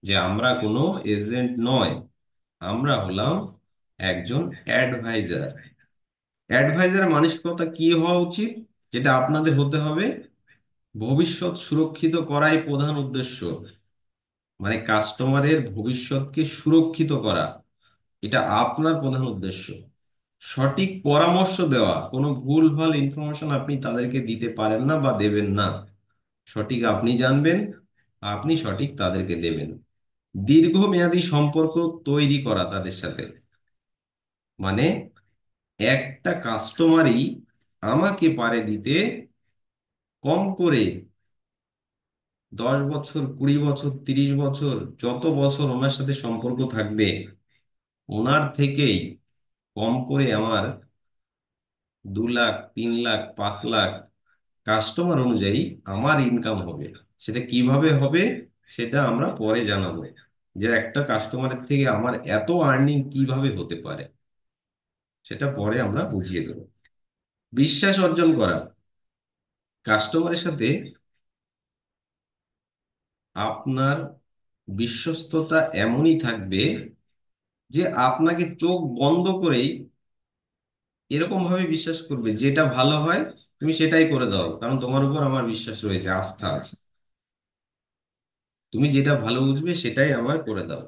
যে আমরা কোনো এজেন্ট নয়, আমরা হলাম একজন অ্যাডভাইজার। অ্যাডভাইজারের মানসিকতা কি হওয়া উচিত, যেটা আপনাদের হতে হবে, ভবিষ্যৎ সুরক্ষিত করাই প্রধান উদ্দেশ্য, মানে কাস্টমারের ভবিষ্যৎকে সুরক্ষিত করা, এটা আপনার প্রধান উদ্দেশ্য। সঠিক পরামর্শ দেওয়া, কোনো ভুলভাল ইনফরমেশন আপনি তাদেরকে দিতে পারেন না বা দেবেন না, সঠিক আপনি জানবেন, আপনি সঠিক তাদেরকে দেবেন। দীর্ঘমেয়াদী সম্পর্ক তৈরি করা তাদের সাথে, মানে একটা কাস্টমারই আমাকে পারে দিতে কম করে 10 বছর, 20 বছর, 30 বছর, যত বছর ওনার সাথে সম্পর্ক থাকবে, ওনার থেকেই কম করে আমার 2 লাখ, 3 লাখ, 5 লাখ কাস্টমার অনুযায়ী আমার ইনকাম হবে। সেটা কিভাবে হবে সেটা আমরা পরে জানাবো, যে একটা কাস্টমারের থেকে আমার এত আর্নিং কিভাবে হতে পারে, সেটা পরে আমরা বুঝিয়ে দেবো। বিশ্বাস অর্জন করা, কাস্টমারের সাথে আপনার বিশ্বস্ততা এমনই থাকবে যে আপনাকে চোখ বন্ধ করেই এরকম ভাবে বিশ্বাস করবে, যেটা ভালো হয় তুমি সেটাই করে দাও, কারণ তোমার উপর আমার বিশ্বাস রয়েছে, আস্থা আছে, তুমি যেটা ভালো বুঝবে সেটাই আমার করে দাও।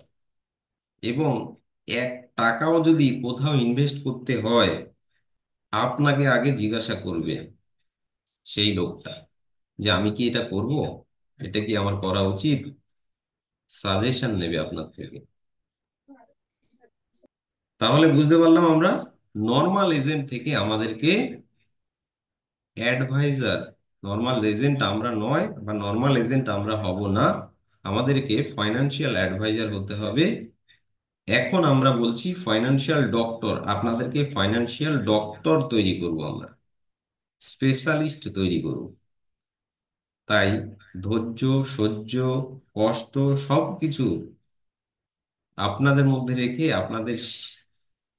এবং 1 টাকাও যদি কোথাও ইনভেস্ট করতে হয়, আপনাকে আগে জিজ্ঞাসা করবে সেই লোকটা, যে আমি কি এটা করব, এটা কি আমার করা উচিত, সাজেশন নেবে আপনার থেকে। তাহলে বুঝতে পারলাম আমরা, নর্মাল এজেন্ট থেকে আমাদেরকে অ্যাডভাইজার, নর্মাল এজেন্ট আমরা নয় বা নর্মাল এজেন্ট আমরা হব না, আমাদেরকে ফাইন্যান্সিয়াল অ্যাডভাইজার হতে হবে। এখন আমরা বলছি ফাইন্যান্সিয়াল ডক্টর, আপনাদেরকে ফাইন্যান্সিয়াল ডক্টর তৈরি করব আমরা, স্পেশালিস্ট তৈরি করব। তাই ধৈর্য, সহ্য, কষ্ট সবকিছু আপনাদের মধ্যে রেখে আপনাদের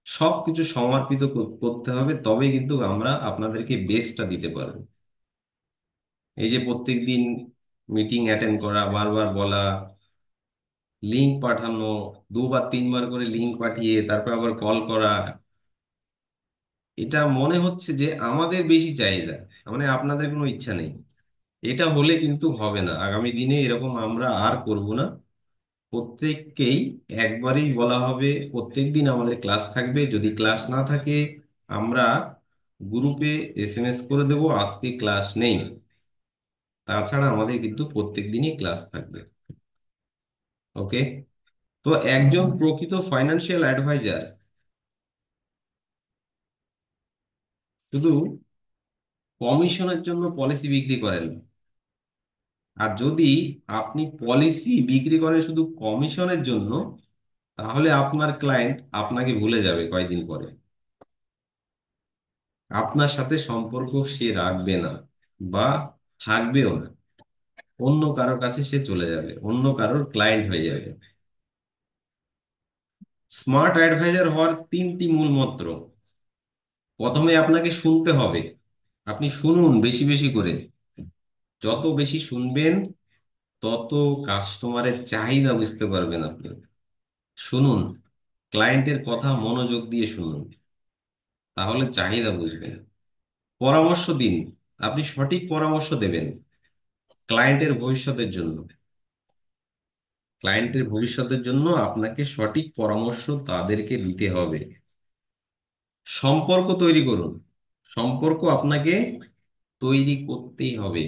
সবকিছু সমর্পিত করতে হবে, তবে কিন্তু আমরা আপনাদেরকে বেস্টটা দিতে পারবো। এই যে প্রত্যেকদিন মিটিং অ্যাটেন্ড করা, বারবার বলা, লিংক পাঠানো, 2 বার 3 বার করে লিংক পাঠিয়ে তারপর আবার কল করা, এটা মনে হচ্ছে যে আমাদের বেশি চাহিদা, মানে আপনাদের কোনো ইচ্ছা নেই। এটা হলে কিন্তু হবে না, আগামী দিনে এরকম আমরা আর করব না। প্রত্যেককেই একবারেই বলা হবে, প্রত্যেকদিন আমাদের ক্লাস থাকবে, যদি ক্লাস না থাকে আমরা গ্রুপে এসএমএস করে দেব আজকে ক্লাস নেই। তাছাড়া আমাদের কিন্তু প্রত্যেক দিনই ক্লাস থাকবে। ওকে? তো একজন প্রকৃত ফাইন্যান্সিয়াল অ্যাডভাইজার শুধু কমিশনের জন্য পলিসি বিক্রি করেন না। আর যদি আপনি পলিসি বিক্রি করেন শুধু কমিশনের জন্য, তাহলে আপনার ক্লায়েন্ট আপনাকে ভুলে যাবে কয়েকদিন পরে, আপনার সাথে সম্পর্ক সে রাখবে না বা থাকবেও না, অন্য কারোর কাছে সে চলে যাবে, অন্য কারোর ক্লায়েন্ট হয়ে যাবে। স্মার্ট অ্যাডভাইজার হওয়ার 3টি মূল মন্ত্র। প্রথমে আপনাকে শুনতে হবে, আপনি শুনুন বেশি বেশি করে, যত বেশি শুনবেন তত কাস্টমারের চাহিদা বুঝতে পারবেন আপনি। শুনুন, ক্লায়েন্টের কথা মনোযোগ দিয়ে শুনুন, তাহলে চাহিদা বুঝবেন। পরামর্শ দিন, আপনি সঠিক পরামর্শ দেবেন ক্লায়েন্টের ভবিষ্যতের জন্য। ক্লায়েন্টের ভবিষ্যতের জন্য আপনাকে সঠিক পরামর্শ তাদেরকে দিতে হবে। সম্পর্ক তৈরি করুন, সম্পর্ক আপনাকে তৈরি করতেই হবে।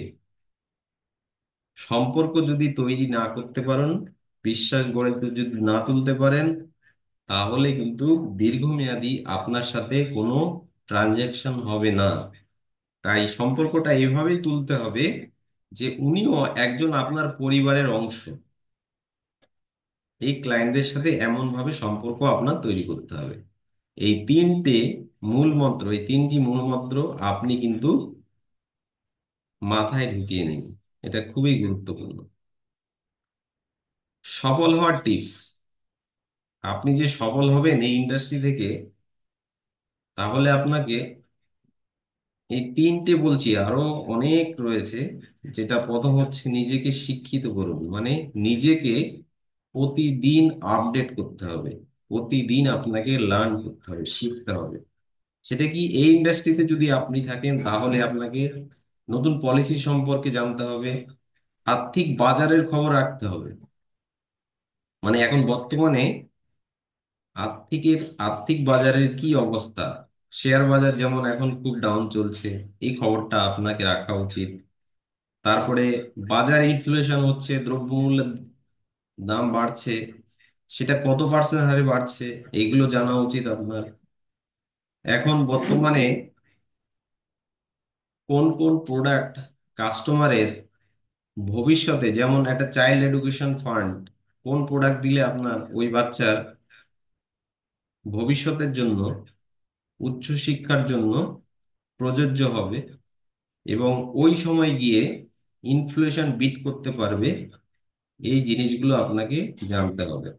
সম্পর্ক যদি তৈরি না করতে পারেন, বিশ্বাস গড়ে যদি না তুলতে পারেন, তাহলে কিন্তু দীর্ঘমেয়াদী আপনার সাথে কোনো ট্রানজ্যাকশন হবে না। তাই সম্পর্কটা এভাবেই তুলতে হবে যে উনিও একজন আপনার পরিবারের অংশ। এই ক্লায়েন্টদের সাথে এমন ভাবে সম্পর্ক আপনার তৈরি করতে হবে। এই তিনটি মূল মন্ত্র আপনি কিন্তু মাথায় ঢুকিয়ে নিন, এটা খুবই গুরুত্বপূর্ণ। সফল হওয়ার টিপস, আপনি যে সফল হবেন এই ইন্ডাস্ট্রি থেকে, তাহলে আপনাকে এই 3টে বলছি, আরো অনেক রয়েছে। যেটা প্রথম হচ্ছে নিজেকে শিক্ষিত করুন, মানে নিজেকে প্রতিদিন আপডেট করতে হবে, প্রতিদিন আপনাকে লার্ন করতে হবে, শিখতে হবে। সেটা কি, এই ইন্ডাস্ট্রিতে যদি আপনি থাকেন তাহলে আপনাকে নতুন পলিসি সম্পর্কে জানতে হবে, আর্থিক বাজারের খবর রাখতে হবে। মানে এখন বর্তমানে আর্থিক বাজারের কি অবস্থা, শেয়ার বাজার যেমন এখন খুব ডাউন চলছে, এই খবরটা আপনাকে রাখা উচিত। তারপরে বাজার ইনফ্লেশন হচ্ছে, দ্রব্যমূল্যের দাম বাড়ছে, সেটা কত পার্সেন্ট হারে বাড়ছে, এইগুলো জানা উচিত আপনার। এখন বর্তমানে কোন কোন প্রোডাক্ট কাস্টমারের ভবিষ্যতে, যেমন একটা চাইল্ড এডুকেশন ফান্ড, কোন প্রোডাক্ট দিলে আপনার ওই বাচ্চার ভবিষ্যতের জন্য, উচ্চশিক্ষার জন্য প্রযোজ্য হবে এবং ওই সময় গিয়ে ইনফ্লেশন বিট করতে পারবে, এই জিনিসগুলো আপনাকে জানতে হবে।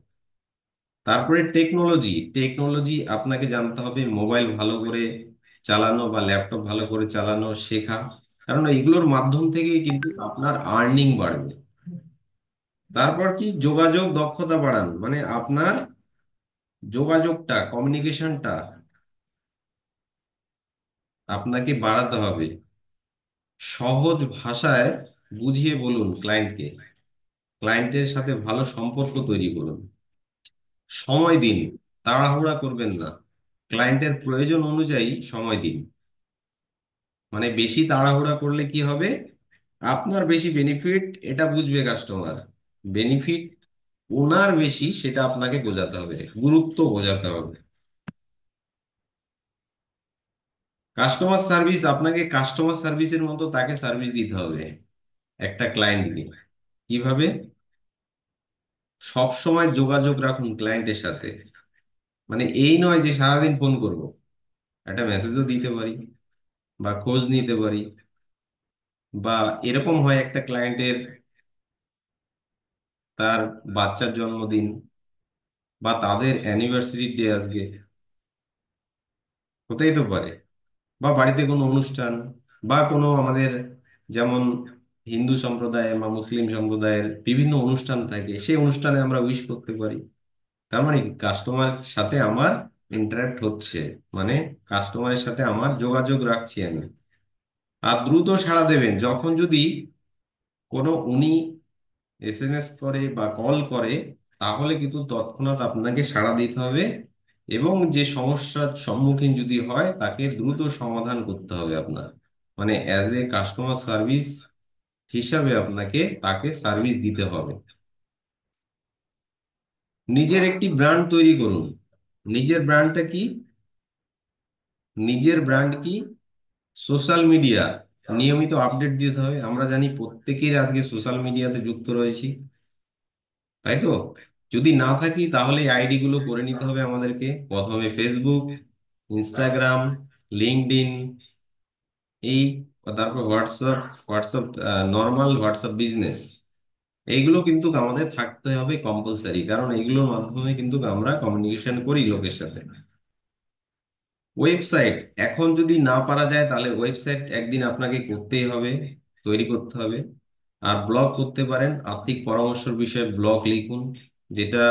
তারপরে টেকনোলজি, টেকনোলজি আপনাকে জানতে হবে, মোবাইল ভালো করে চালানো বা ল্যাপটপ ভালো করে চালানো শেখা, কারণ এগুলোর মাধ্যম থেকেই কিন্তু আপনার আর্নিং বাড়বে। তারপর কি, যোগাযোগ দক্ষতা বাড়ান, মানে আপনার যোগাযোগটা, কমিউনিকেশনটা আপনাকে বাড়াতে হবে। সহজ ভাষায় বুঝিয়ে বলুন ক্লায়েন্টকে, ক্লায়েন্টের সাথে ভালো সম্পর্ক তৈরি করুন। সময় দিন, তাড়াহুড়া করবেন না, ক্লায়েন্টের প্রয়োজন অনুযায়ী সময় দিন। মানে বেশি তাড়াহুড়া করলে কি হবে, আপনার বেশি বেনিফিট এটা বুঝবে কাস্টমার, বেনিফিট ওনার বেশি সেটা আপনাকে বোঝাতে হবে, গুরুত্ব বোঝাতে হবে। কাস্টমার সার্ভিস, আপনাকে কাস্টমার সার্ভিসের মতো তাকে সার্ভিস দিতে হবে একটা ক্লায়েন্টকে। কিভাবে? সব সময় যোগাযোগ রাখুন ক্লায়েন্টের সাথে। মানে এই নয় যে সারাদিন ফোন করব, একটা মেসেজও দিতে পারি বা খোঁজ নিতে পারি। বা এরকম হয় একটা ক্লায়েন্টের তার বাচ্চার জন্মদিন বা তাদের অ্যানিভার্সারি ডে আজকে, হতেই তো পারে, বা বাড়িতে কোনো অনুষ্ঠান, বা কোনো আমাদের যেমন হিন্দু সম্প্রদায়ের বা মুসলিম সম্প্রদায়ের বিভিন্ন অনুষ্ঠান থাকে, সেই অনুষ্ঠানে আমরা উইশ করতে পারি। তার মানে কাস্টমার সাথে আমার ইন্টারাক্ট হচ্ছে, মানে কাস্টমারের সাথে আমার যোগাযোগ রাখছি আমি। আর দ্রুত সাড়া দেবেন যখন যদি কোনো উনি এসএমএস করে বা কল করে, তাহলে কিন্তু তৎক্ষণাৎ আপনাকে সাড়া দিতে হবে এবং যে সমস্যার সম্মুখীন যদি হয় তাকে দ্রুত সমাধান করতে হবে আপনার। মানে অ্যাজ এ কাস্টমার সার্ভিস হিসাবে আপনাকে তাকে সার্ভিস দিতে হবে। নিজের একটি ব্র্যান্ড তৈরি করুন। নিজের ব্র্যান্ডটা কি? নিজের ব্র্যান্ড কি? সোশ্যাল মিডিয়া নিয়মিত আপডেট দিতে হবে। আমরা জানি প্রত্যেকের আজকে সোশ্যাল মিডিয়াতে যুক্ত রয়েছি, তাই তো? যদি না থাকি তাহলে আইডি গুলো করে নিতে হবে আমাদেরকে, প্রথমে ফেসবুক, ইনস্টাগ্রাম, লিঙ্কডইন, এই, তারপর WhatsApp, WhatsApp normal, WhatsApp business, এইগুলো কিন্তু আমাদের থাকতে হবে কম্পালসারি, কারণ এইগুলোর মাধ্যমে কিন্তু আমরা কমিউনিকেশন করি লোকের সাথে। ওয়েবসাইট, এখন যদি না পারা যায় তাহলে ওয়েবসাইট একদিন আপনাকে করতেই হবে, তৈরি করতে হবে। আর ব্লগ করতে পারেন, আর্থিক পরামর্শের বিষয়ে ব্লগ লিখুন, যেটা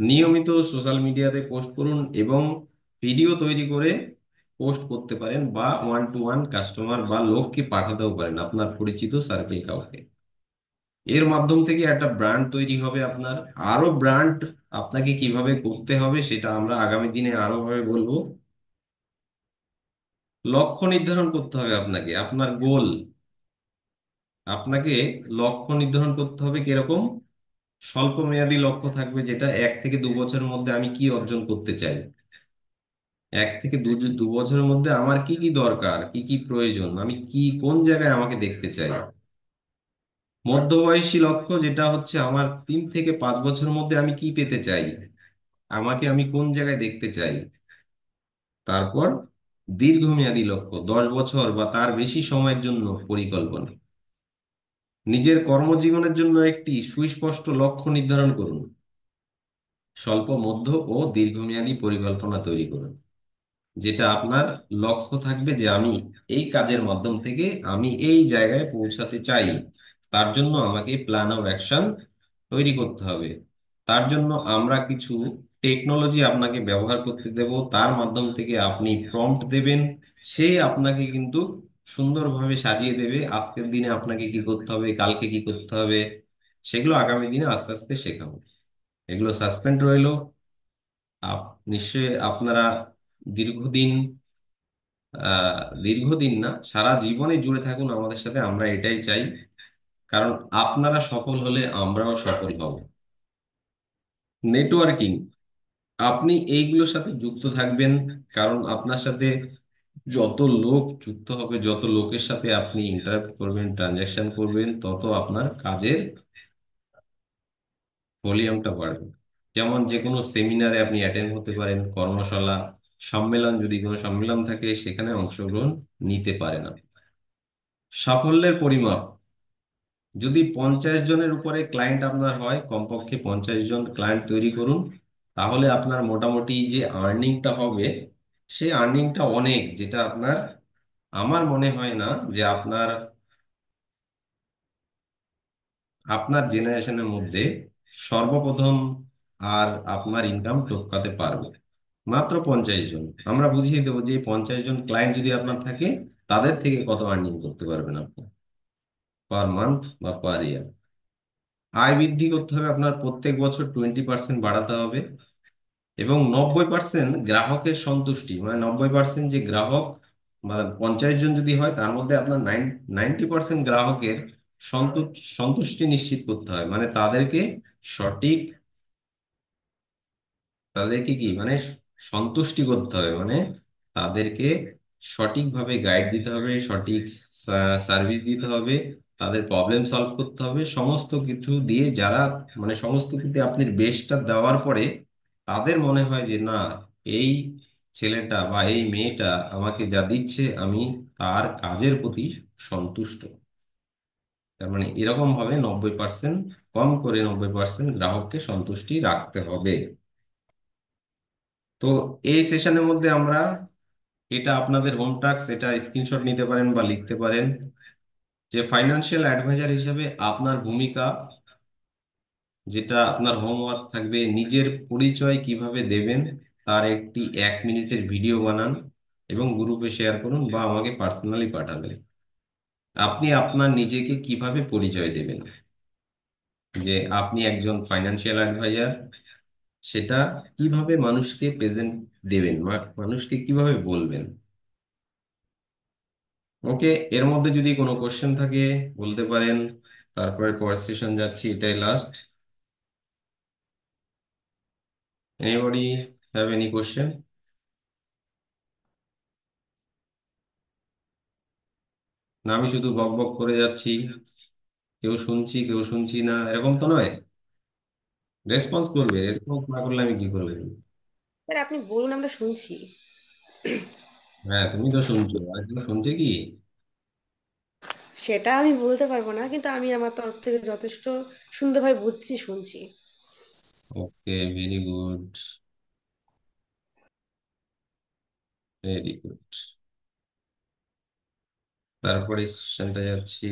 নিয়মিত সোশ্যাল মিডিয়াতে পোস্ট করুন এবং ভিডিও তৈরি করে পোস্ট করতে পারেন, বা ওয়ান টু ওয়ান কাস্টমার বা লোককে পাঠাতেও পারেন, আপনার পরিচিত সার্কেল কাউকে। এর মাধ্যম থেকে একটা ব্র্যান্ড তৈরি হবে আপনার। আরো ব্র্যান্ড আপনাকে কিভাবে করতে হবে সেটা আমরা আগামী দিনে আরো ভাবে বলবো। লক্ষ্য নির্ধারণ করতে হবে আপনাকে, আপনার গোল, আপনাকে লক্ষ্য নির্ধারণ করতে হবে কিরকম। স্বল্প মেয়াদী লক্ষ্য থাকবে, যেটা 1 থেকে 2 বছরের মধ্যে আমি কি অর্জন করতে চাই, 1 থেকে 2 বছরের মধ্যে আমার কি কি দরকার, কি কি প্রয়োজন, আমি কি কোন জায়গায় আমাকে দেখতে চাই। মধ্যবয়সী লক্ষ্য, যেটা হচ্ছে আমার 3 থেকে 5 বছরের মধ্যে আমি কি পেতে চাই, আমাকে আমি কোন জায়গায় দেখতে চাই। তারপর দীর্ঘমেয়াদী লক্ষ্য, 10 বছর বা তার বেশি সময়ের জন্য পরিকল্পনা। নিজের কর্মজীবনের জন্য একটি সুস্পষ্ট লক্ষ্য নির্ধারণ করুন, স্বল্প, মধ্য ও দীর্ঘমেয়াদী পরিকল্পনা তৈরি করুন, যেটা আপনার লক্ষ্য থাকবে যে আমি এই কাজের মাধ্যম থেকে আমি এই জায়গায় পৌঁছাতে চাই। তার জন্য আমাকে প্ল্যান অফ অ্যাকশন তৈরি করতে হবে। তার জন্য আমরা কিছু টেকনোলজি আপনাকে ব্যবহার করতে দেব, তার মাধ্যম থেকে আপনি প্রম্পট দেবেন, সে আপনাকে কিন্তু সুন্দরভাবে সাজিয়ে দেবে আজকের দিনে আপনাকে কি করতে হবে, কালকে কি করতে হবে। সেগুলো আগামী দিনে আস্তে আস্তে শেখাবো। এগুলো সাসপেন্ড রইলো। আপ নিশ্চয়ই আপনারা দীর্ঘদিন, দীর্ঘদিন না, সারা জীবনে জুড়ে থাকুন আমাদের সাথে, আমরা এটাই চাই। কারণ আপনারা সফল হলে আমরাও সফল হব। নেটওয়ার্কিং, আপনি এইগুলোর সাথে যুক্ত থাকবেন, কারণ আপনার সাথে যত লোক যুক্ত হবে, যত লোকের সাথে আপনি ইন্টারাক্ট করবেন, ট্রানজাকশন করবেন, তত আপনার কাজের ভলিউমটা বাড়বে। যেমন যে কোনো সেমিনারে আপনি অ্যাটেন্ড হতে পারেন, কর্মশালা, সম্মেলন, যদি কোনো সম্মেলন থাকে সেখানে অংশগ্রহণ নিতে পারেন আপনি। সাফল্যের পরিমাপ, যদি 50 জনের উপরে ক্লায়েন্ট আপনার হয়, কমপক্ষে 50 জন ক্লায়েন্ট তৈরি করুন, তাহলে আপনার মোটামুটি যে আর্নিংটা হবে, সেই আর্নিংটা অনেক, যেটা আপনার, আমার মনে হয় না যে আপনার আপনার জেনারেশনের মধ্যে সর্বপ্রথম আর আপনার ইনকাম টপকাতে পারবে। মাত্র 50 জন, আমরা বুঝিয়ে দেবো যে এই 50 জন ক্লায়েন্ট যদি আপনার থাকে, তাদের থেকে কত আর্নিং করতে পারবেন আপনি পার মান্থ বা পার ইয়ার। আয় বৃদ্ধি করতে হবে আপনার, প্রত্যেক বছর 20% বাড়াতে হবে। এবং 90% গ্রাহকের সন্তুষ্টি, মানে 90% যে গ্রাহক, মানে 50 জন যদি হয়, তার মধ্যে আপনার 90% গ্রাহকের সন্তুষ্টি নিশ্চিত করতে হয়। মানে সঠিক তাদেরকে কি মানে সন্তুষ্টি করতে হবে, মানে তাদেরকে সঠিকভাবে গাইড দিতে হবে, সঠিক সার্ভিস দিতে হবে, তাদের প্রবলেম সলভ করতে হবে, সমস্ত কিছু দিয়ে যারা, মানে সমস্ত কিছু আপনি বেস্টটা দেওয়ার পরে তাদের মনে হয় যে না, এই ছেলেটা বা এই মেয়েটা আমাকে যা দিচ্ছে, আমি তার কাজের প্রতি সন্তুষ্ট। তার মানে এরকম ভাবে 90%, কম করে 90% গ্রাহককে সন্তুষ্টি রাখতে হবে। তো এই সেশনের মধ্যে আমরা, এটা আপনাদের হোম টাস্ক, এটা স্ক্রিনশট নিতে পারেন বা লিখতে পারেন, যে ফাইন্যান্সিয়াল অ্যাডভাইজার হিসেবে আপনার ভূমিকা, যেটা আপনার হোমওয়ার্ক থাকবে, নিজের পরিচয় কিভাবে দেবেন তার একটি 1 মিনিটের ভিডিও বানান এবং গ্রুপে শেয়ার করুন বা আমাকে পার্সোনালি পাঠাবেন। আপনি আপনার নিজেকে কিভাবে পরিচয় দেবেন, যে আপনি একজন ফাইন্যান্সিয়াল অ্যাডভাইজার, সেটা কিভাবে মানুষকে প্রেজেন্ট দেবেন, মানুষকে কিভাবে বলবেন। ওকে, এর মধ্যে যদি কোনো কোশ্চেন থাকে বলতে পারেন, তারপরে পরের সেশন যাচ্ছি, এটাই last. Anybody have any question? না আমি শুধু বক বক করে যাচ্ছি, কেউ শুনছি কেউ শুনছি না, এরকম তো নয়। রেসপন্স করবে, রেসপন্স না করলে আমি কি করবো? স্যার আপনি বলুন, আমরা শুনছি। হ্যাঁ, তুমি তো শুনছো, আর কেউ শুনছে কি? সেটা আমি বলতে পারবো না, কিন্তু আমি আমার তরফ থেকে যথেষ্ট সুন্দরভাবে বুঝছি, শুনছি। ওকে, ভেরি গুড, ভেরি গুড। তারপরে সেশনটা যাচ্ছি।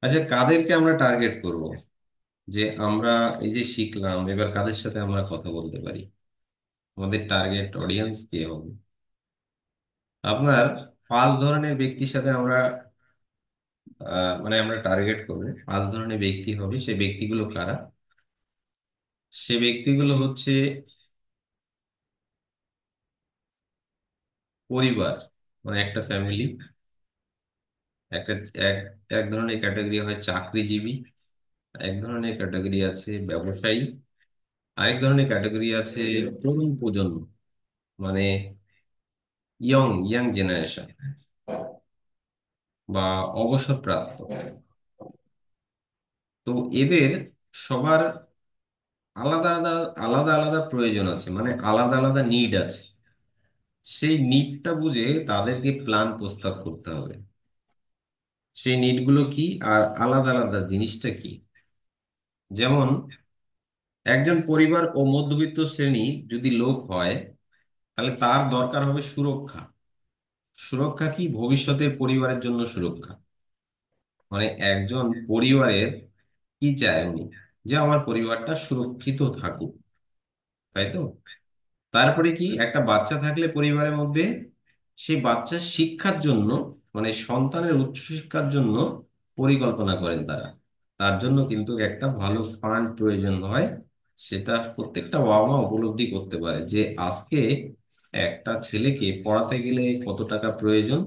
আচ্ছা, কাদেরকে আমরা টার্গেট করব, যে আমরা এই যে শিখলাম, এবার কাদের সাথে আমরা কথা বলতে পারি, আমাদের টার্গেট অডিয়েন্স কে হবে? আপনার 5 ধরনের ব্যক্তির সাথে আমরা, মানে আমরা টার্গেট করবো, 5 ধরনের ব্যক্তি হবে। সে ব্যক্তিগুলো কারা? সে ব্যক্তিগুলো হচ্ছে পরিবার, মানে একটা ফ্যামিলি। একটা এক এক ধরনের ক্যাটাগরি হয় চাকরিজীবী, এক ধরনের ক্যাটাগরি আছে ব্যবসায়ী, আরেক ধরনের ক্যাটাগরি আছে তরুণ প্রজন্ম, মানে ইয়ং ইয়াং জেনারেশন বা অবসরপ্রাপ্ত। তো এদের সবার আলাদা আলাদা আলাদা আলাদা প্রয়োজন আছে, মানে আলাদা আলাদা নিড আছে। সেই নিডটা বুঝে তাদেরকে প্ল্যান প্রস্তাব করতে হবে, সেই নিডগুলো কি আর আলাদা আলাদা জিনিসটা কি। যেমন একজন পরিবার ও মধ্যবিত্ত শ্রেণী যদি লোক হয়, তাহলে তার দরকার হবে সুরক্ষা। সুরক্ষা কি? ভবিষ্যতের পরিবারের জন্য সুরক্ষা। মানে একজন পরিবারের কি চায় উনি, যে আমার পরিবারটা সুরক্ষিত থাকুক, তাই তো? তারপরে কি, একটা বাচ্চা থাকলে পরিবারের মধ্যে, সেই বাচ্চার শিক্ষার জন্য, মানে সন্তানের উচ্চশিক্ষার জন্য পরিকল্পনা করেন তারা। তার জন্য কিন্তু একটা ভালো ফান্ড প্রয়োজন হয়। সেটা প্রত্যেকটা বাবা মা উপলব্ধি করতে পারে যে আজকে একটা ছেলেকে পড়াতে গেলে কত টাকা প্রয়োজন,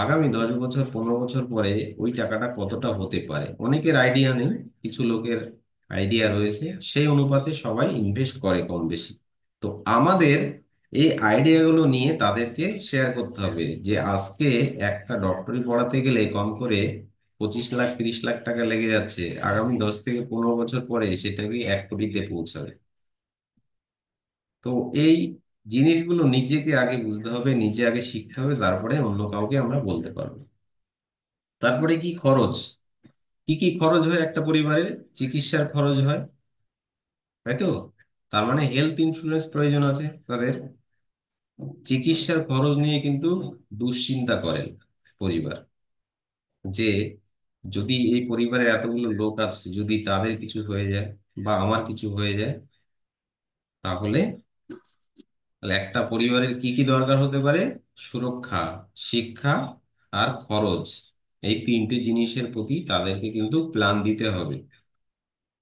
আগামী 10 বছর 15 বছর পরে ওই টাকাটা কতটা হতে পারে। অনেকের আইডিয়া নেই, কিছু লোকের আইডিয়া রয়েছে, সেই অনুপাতে সবাই ইনভেস্ট করে কম বেশি। তো আমাদের এই আইডিয়াগুলো নিয়ে তাদেরকে শেয়ার করতে হবে যে আজকে একটা ডক্টরি পড়াতে গেলে কম করে 25 লাখ 30 লাখ টাকা লেগে যাচ্ছে, আগামী 10 থেকে 15 বছর পরে সেটাকে 1 কোটিতে পৌঁছাবে। তো এই জিনিসগুলো নিজেকে আগে বুঝতে হবে, নিজে আগে শিখতে হবে, তারপরে অন্য কাউকে আমরা বলতে পারবো। তারপরে কি খরচ, কি কি খরচ হয় একটা পরিবারের? চিকিৎসার খরচ হয়, তাই তো? তার মানে হেলথ ইন্স্যুরেন্স প্রয়োজন আছে তাদের। চিকিৎসার খরচ নিয়ে কিন্তু দুশ্চিন্তা করেন পরিবার, যে যদি এই পরিবারে এতগুলো লোক আছে, যদি তাদের কিছু হয়ে যায় বা আমার কিছু হয়ে যায়, তাহলে তাহলে একটা পরিবারের কি কি দরকার হতে পারে? সুরক্ষা, শিক্ষা আর খরচ, এই তিনটি জিনিসের প্রতি তাদেরকে কিন্তু প্ল্যান দিতে হবে।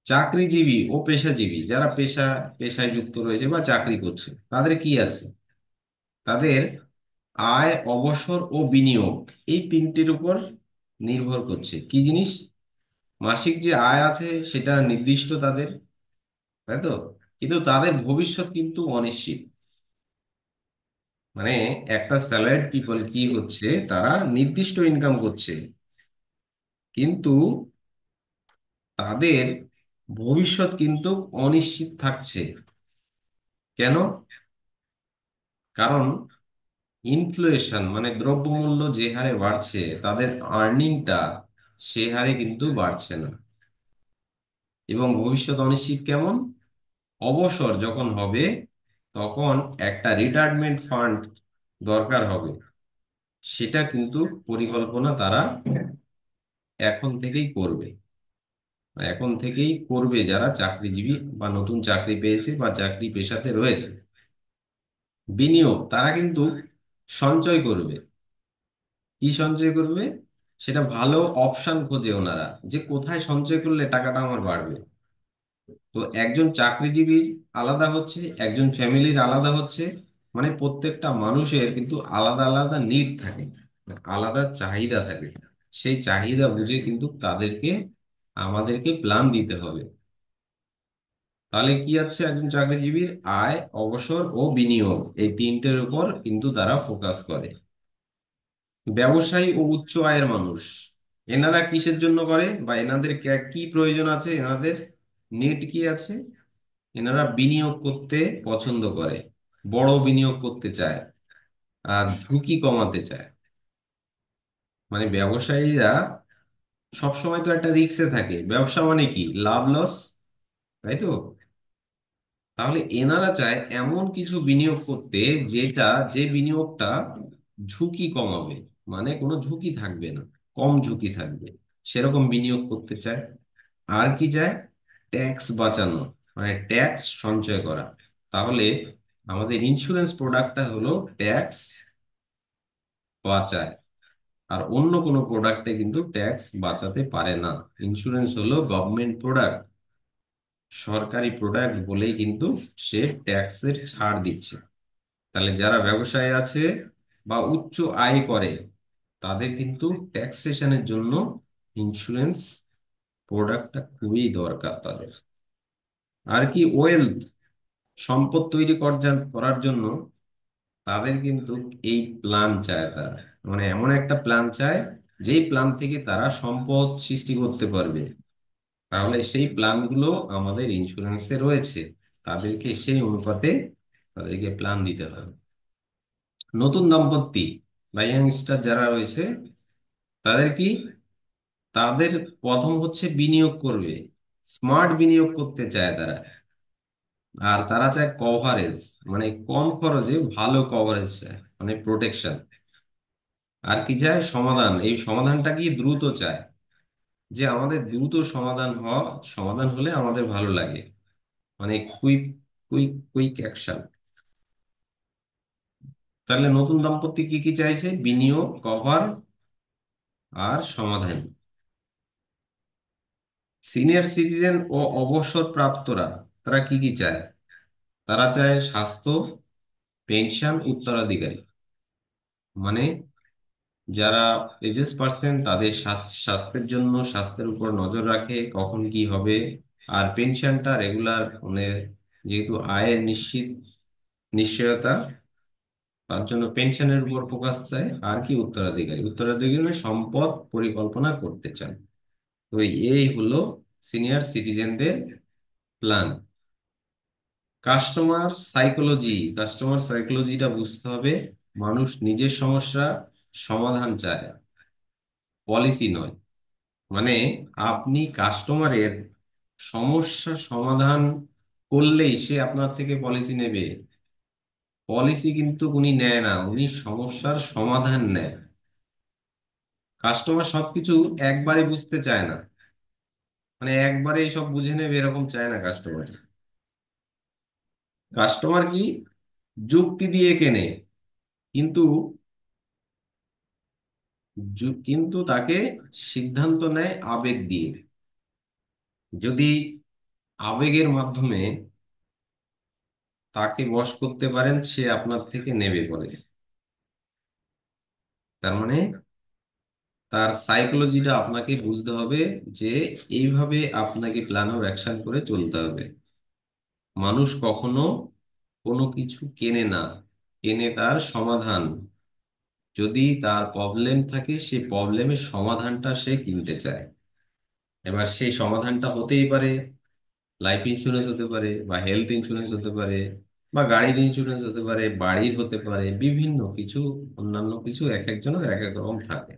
চাকরিজীবী ও পেশাজীবী, যারা পেশায় যুক্ত রয়েছে বা চাকরি করছে, তাদের কি আছে? তাদের আয়, অবসর ও বিনিয়োগ, এই তিনটির উপর নির্ভর করছে। কি জিনিস? মাসিক যে আয় আছে সেটা নির্দিষ্ট তাদের, তাই তো? কিন্তু তাদের ভবিষ্যৎ কিন্তু অনিশ্চিত। মানে একটা স্যালারিড পিপল কি হচ্ছে, তারা নির্দিষ্ট ইনকাম করছে, কিন্তু তাদের ভবিষ্যৎ কিন্তু অনিশ্চিত থাকছে। কেন? কারণ ইনফ্লেশন মানে দ্রব্যমূল্য যে হারে বাড়ছে, তাদের আর্নিংটা সে হারে কিন্তু বাড়ছে না। এবং ভবিষ্যৎ অনিশ্চিত কেমন? অবসর যখন হবে, তখন একটা রিটায়ারমেন্ট ফান্ড দরকার হবে, সেটা কিন্তু পরিকল্পনা তারা এখন থেকেই করবে। এখন থেকেই করবে যারা চাকরিজীবী বা নতুন চাকরি পেয়েছে বা চাকরি পেশাতে রয়েছে। বিনিয়োগ, তারা কিন্তু সঞ্চয় করবে। কি সঞ্চয় করবে? সেটা ভালো অপশন খোঁজে ওনারা, যে কোথায় সঞ্চয় করলে টাকাটা আমার বাড়বে। তো একজন চাকরিজীবীর আলাদা হচ্ছে, একজন ফ্যামিলির আলাদা হচ্ছে। মানে প্রত্যেকটা মানুষের কিন্তু আলাদা আলাদা নিড থাকে, আলাদা চাহিদা থাকে। সেই চাহিদা বুঝে কিন্তু তাদেরকে আমাদেরকে প্ল্যান দিতে হবে। তাহলে কি আছে, একজন চাকরিজীবীর আয়, অবসর ও বিনিয়োগ, এই তিনটের উপর কিন্তু তারা ফোকাস করে। ব্যবসায়ী ও উচ্চ আয়ের মানুষ, এনারা কিসের জন্য করে বা এনাদের কি প্রয়োজন আছে, এনাদের নিড কি আছে? এনারা বিনিয়োগ করতে পছন্দ করে, বড় বিনিয়োগ করতে চায় আর ঝুঁকি কমাতে চায়। মানে ব্যবসায়ীরা সবসময় তো একটা রিস্কে থাকে, ব্যবসা মানে কি, লাভ লস, তাই তো? তাহলে এনারা চায় এমন কিছু বিনিয়োগ করতে, যেটা যে বিনিয়োগটা ঝুঁকি কমাবে, মানে কোনো ঝুঁকি থাকবে না, কম ঝুঁকি থাকবে, সেরকম বিনিয়োগ করতে চায়। আর কি চায়? ট্যাক্স বাঁচানো, মানে ট্যাক্স সঞ্চয় করা। তাহলে আমাদের ইন্স্যুরেন্স প্রোডাক্টটা হলো ট্যাক্স বাঁচায়, আর অন্য কোনো প্রোডাক্টে কিন্তু ট্যাক্স বাঁচাতে পারে না। ইন্স্যুরেন্স হলো গভর্নমেন্ট প্রোডাক্ট, সরকারি প্রোডাক্ট বলেই কিন্তু সে ট্যাক্সের ছাড় দিচ্ছে। তাহলে যারা ব্যবসায় আছে বা উচ্চ আয় করে, তাদের কিন্তু ট্যাক্সেশনের জন্য ইন্স্যুরেন্স প্রোডাক্টটা খুবই দরকার তাদের। আর কি, ওয়েলথ, সম্পদ তৈরি করার জন্য তাদের কিন্তু এই প্ল্যান চায় তারা। মানে এমন একটা প্ল্যান চায়, যেই প্ল্যান থেকে তারা সম্পদ সৃষ্টি করতে পারবে। তাহলে সেই প্ল্যানগুলো আমাদের ইন্স্যুরেন্সে রয়েছে, তাদেরকে সেই অনুপাতে তাদেরকে প্ল্যান দিতে হবে। নতুন দম্পতি বা ইয়াংস্টার যারা রয়েছে, তাদের কি, তাদের প্রথম হচ্ছে বিনিয়োগ করবে, স্মার্ট বিনিয়োগ করতে চায় তারা। আর তারা চায় কভারেজ, মানে কম খরচে ভালো কভারেজ চায়, মানে প্রোটেকশন। আর কি চায়? সমাধান, এই সমাধানটা কি দ্রুত চায়, যে আমাদের দ্রুত সমাধান হলে আমাদের ভালো লাগে, মানে কুইক কুইক কুইক অ্যাকশন। তাহলে নতুন দম্পতি কি কি চাইছে? বিনিয়োগ, কভার আর সমাধান। সিনিয়র সিটিজেন ও অবসর প্রাপ্তরা, তারা কি কি চায়? তারা চায় স্বাস্থ্য, পেনশন, উত্তরাধিকারী। মানে যারা এজেস পার্সন তাদের স্বাস্থ্যের জন্য স্বাস্থ্যের উপর নজর রাখে কখন কি হবে। আর পেনশনটা রেগুলার, মানে যেহেতু আয়ের নিশ্চয়তা, তার জন্য পেনশনের উপর ফোকাস দেয়। আর কি উত্তরাধিকারী, উত্তরাধিকারী মানে সম্পদ পরিকল্পনা করতে চান। তো এই হলো সিনিয়র সিটিজেনদের প্ল্যান। কাস্টমার সাইকোলজিটা বুঝতে হবে। মানুষ নিজের সমস্যা সমাধান চায়, পলিসি নয়। মানে আপনি কাস্টমারের সমস্যা সমাধান করলেই সে আপনার থেকে পলিসি নেবে। পলিসি কিন্তু উনি নেয় না, উনি সমস্যার সমাধান নেয়। কাস্টমার সবকিছু একবারে বুঝতে চায় না, মানে একবারে সব বুঝে নেবে এরকম চায় না কাস্টমার। কাস্টমার কি যুক্তি দিয়ে কেনে, কিন্তু কিন্তু তাকে সিদ্ধান্ত নেয় আবেগ দিয়ে। যদি আবেগের মাধ্যমে তাকে বশ করতে পারেন, সে আপনার থেকে নেবে পরে। তার মানে তার সাইকোলজিটা আপনাকে বুঝতে হবে, যে এইভাবে আপনাকে প্ল্যান অফ অ্যাকশন করে চলতে হবে। মানুষ কখনো কোনো কিছু কেনে না, কেনে তার সমাধান। যদি তার প্রবলেম থাকে, সেই প্রবলেমের সমাধানটা সে কিনতে চায়। এবার সেই সমাধানটা হতেই পারে লাইফ ইন্স্যুরেন্স, হতে পারে বা হেলথ ইন্স্যুরেন্স হতে পারে, বা গাড়ির ইন্স্যুরেন্স হতে পারে, বাড়ির হতে পারে, বিভিন্ন কিছু, অন্যান্য কিছু, এক একজনের এক এক রকম থাকে।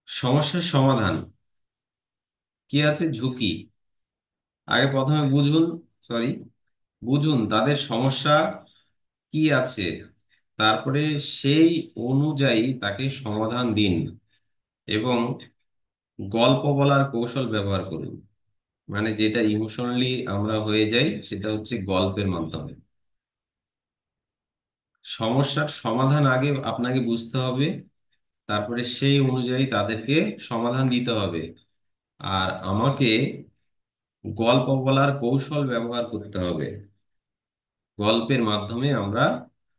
সমস্যার সমাধান কি আছে, ঝুঁকি। আগে প্রথমে বুঝুন তাদের সমস্যা কি আছে, তারপরে সেই অনুযায়ী তাকে সমাধান দিন। এবং গল্প বলার কৌশল ব্যবহার করুন। মানে যেটা ইমোশনালি আমরা হয়ে যাই, সেটা হচ্ছে গল্পের মাধ্যমে। সমস্যার সমাধান আগে আপনাকে বুঝতে হবে, তারপরে সেই অনুযায়ী তাদেরকে সমাধান দিতে হবে। আর আমাকে গল্প বলার কৌশল ব্যবহার করতে হবে। গল্পের মাধ্যমে আমরা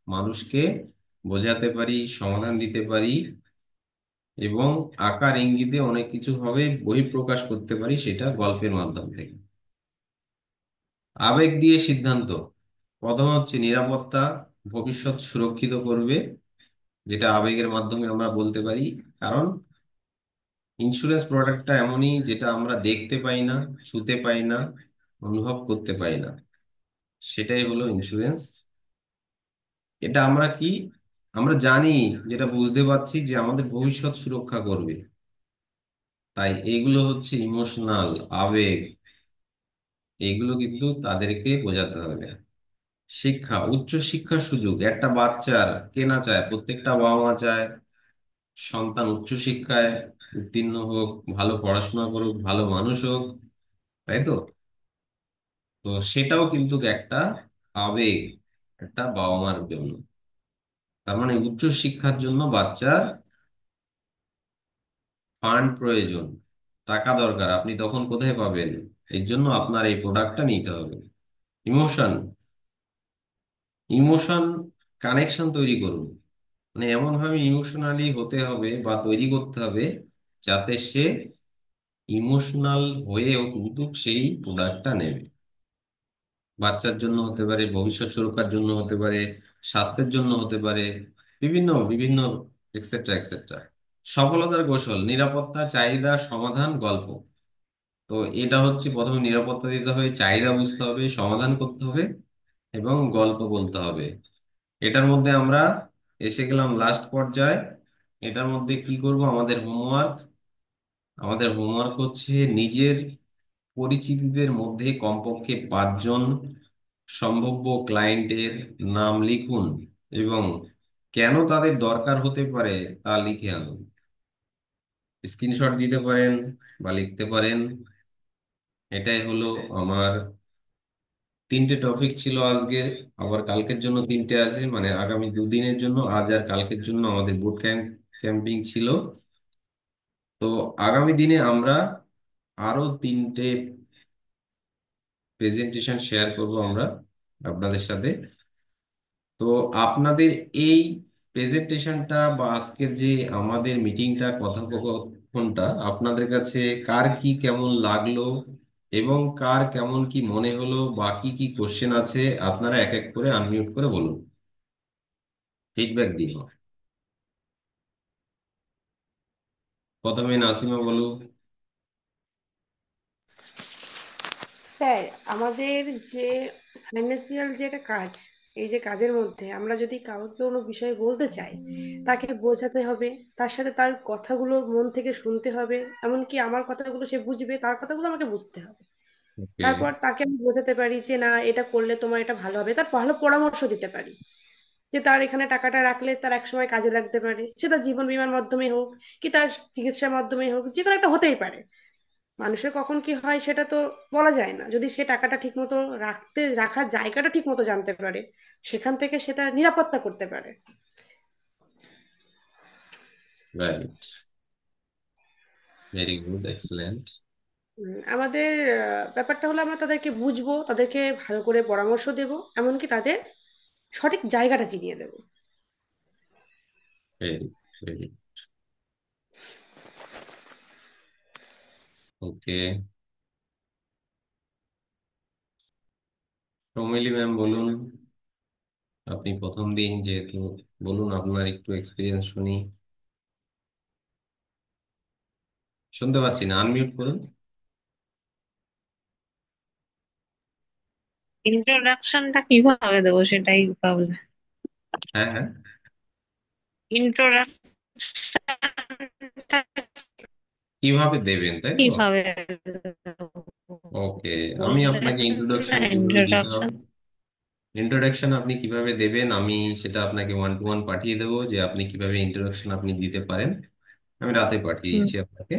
মানুষকে বোঝাতে পারি, সমাধান দিতে পারি, এবং আকার ইঙ্গিতে অনেক কিছু ভাবে বহিঃপ্রকাশ করতে পারি, সেটা গল্পের মাধ্যম থেকে। আবেগ দিয়ে সিদ্ধান্ত, প্রথম হচ্ছে নিরাপত্তা, ভবিষ্যৎ সুরক্ষিত করবে, যেটা আবেগের মাধ্যমে আমরা বলতে পারি। কারণ ইন্স্যুরেন্স প্রোডাক্টটা এমনই, যেটা আমরা দেখতে পাই না, ছুতে পাই না, অনুভব করতে পাই না। সেটাই হলো ইন্স্যুরেন্স। এটা আমরা জানি, যেটা বুঝতে পারছি যে আমাদের ভবিষ্যৎ সুরক্ষা করবে। তাই এগুলো হচ্ছে ইমোশনাল, আবেগ। এগুলো কিন্তু তাদেরকে বোঝাতে হবে। শিক্ষা, উচ্চ শিক্ষার সুযোগ একটা বাচ্চার কে না চায়, প্রত্যেকটা বাবা মা চায় সন্তান উচ্চ শিক্ষায় উত্তীর্ণ হোক, ভালো পড়াশোনা করুক, ভালো মানুষ হোক, তাই তো? তো সেটাও কিন্তু একটা আবেগ, একটা বাবা মার জন্য। তার মানে উচ্চ শিক্ষার জন্য বাচ্চার ফান্ড প্রয়োজন, টাকা দরকার, আপনি তখন কোথায় পাবেন? এর জন্য আপনার এই প্রোডাক্টটা নিতে হবে। ইমোশন, ইমোশন কানেকশন তৈরি করুন। মানে এমন ভাবে ইমোশনালি হতে হবে বা তৈরি করতে হবে, যাতে সে ইমোশনাল হয়েও কিন্তু সেই প্রোডাক্টটা নেবে। বাচ্চার জন্য হতে পারে, ভবিষ্যৎ সুরক্ষার জন্য হতে পারে, স্বাস্থ্যের জন্য হতে পারে, বিভিন্ন বিভিন্ন এক্সেট্রা এক্সেট্রা। সফলতার কৌশল, নিরাপত্তা, চাহিদা, সমাধান, গল্প। তো এটা হচ্ছে, প্রথমে নিরাপত্তা দিতে হবে, চাহিদা বুঝতে হবে, সমাধান করতে হবে, এবং গল্প বলতে হবে। এটার মধ্যে আমরা এসে গেলাম লাস্ট পর্যায়ে। এটার মধ্যে কি করব, আমাদের হোমওয়ার্ক হচ্ছে নিজের পরিচিতদের মধ্যে কমপক্ষে 5 জন সম্ভাব্য ক্লায়েন্টের নাম লিখুন, এবং কেন তাদের দরকার হতে পারে তা লিখে আনুন। স্ক্রিনশট দিতে পারেন বা লিখতে পারেন। এটাই হলো আমার 3টে টপিক ছিল আজকে। আবার কালকের জন্য 3টে আছে, মানে আগামী 2 দিনের জন্য, আজ আর কালকের জন্য আমাদের বুট ক্যাম্পিং ছিল। তো আগামী দিনে আমরা আরো 3টে প্রেজেন্টেশন শেয়ার করব আমরা আপনাদের সাথে। তো আপনাদের এই প্রেজেন্টেশনটা বা আজকের যে আমাদের মিটিংটা, কথোপকথনটা আপনাদের কাছে কার কি কেমন লাগলো এবং কার কেমন কি মনে হলো বা কি কি কোশ্চেন আছে আপনারা এক এক করে আনমিউট করে বলুন, ফিডব্যাক দিন। প্রথমে নাসিমা বলুন। স্যার, আমাদের যে ফাইন্যান্সিয়াল যে একটা কাজ, এই যে কাজের মধ্যে আমরা যদি কাউকে কোনো বিষয়ে বলতে চাই, তাকে বোঝাতে হবে, তার সাথে তার কথাগুলো মন থেকে শুনতে হবে, এমনকি আমার কথাগুলো সে বুঝবে, তার কথাগুলো আমাকে বুঝতে হবে। ওকে। তারপর তাকে আমি বোঝাতে পারি যে না, এটা করলে তোমার এটা ভালো হবে, তার ভালো পরামর্শ দিতে পারি যে তার এখানে টাকাটা রাখলে তার একসময় কাজে লাগতে পারে, সে তার জীবন বীমার মাধ্যমে হোক কি তার চিকিৎসার মাধ্যমে হোক, যে কোনো একটা হতেই পারে। মানুষের কখন কি হয় সেটা তো বলা যায় না। যদি সে টাকাটা ঠিক মতো রাখার জায়গাটা ঠিক মতো জানতে পারে, সেখান থেকে সে তার নিরাপত্তা করতে পারে। রাইট। Very good, excellent. আমাদের ব্যাপারটা হলো আমরা তাদেরকে বুঝবো, তাদেরকে ভালো করে পরামর্শ দেব, এমনকি তাদের সঠিক জায়গাটা চিনিয়ে দেবো। Very very okay. Promili ma'am বলুন, আপনি প্রথম দিন যেহেতু, বলুন আপনার একটু এক্সপিরিয়েন্স শুনি। শুনতে পাচ্ছি না, আনমিউট করুন। ইন্ট্রোডাকশনটা কিভাবে দেবো সেটাই প্রবলেম। হ্যাঁ হ্যাঁ। ইন্ট্রোডাকশনটা কিভাবে দেবেন তাই তো? কিভাবে দেবো ওকে, আমি বললেন আপনাকে না? ইন্ট্রোডাকশন কিভাবে দিতে ইন্ট্রোডাকশন। হবে, ইন্ট্রোডাকশন আপনি কিভাবে দেবেন, আমি সেটা আপনাকে ওয়ান টু ওয়ান পাঠিয়ে দেবো, যে আপনি কিভাবে ইন্ট্রোডাকশন আপনি দিতে পারেন। আমি রাতে পাঠিয়ে হুম, দিচ্ছি আপনাকে।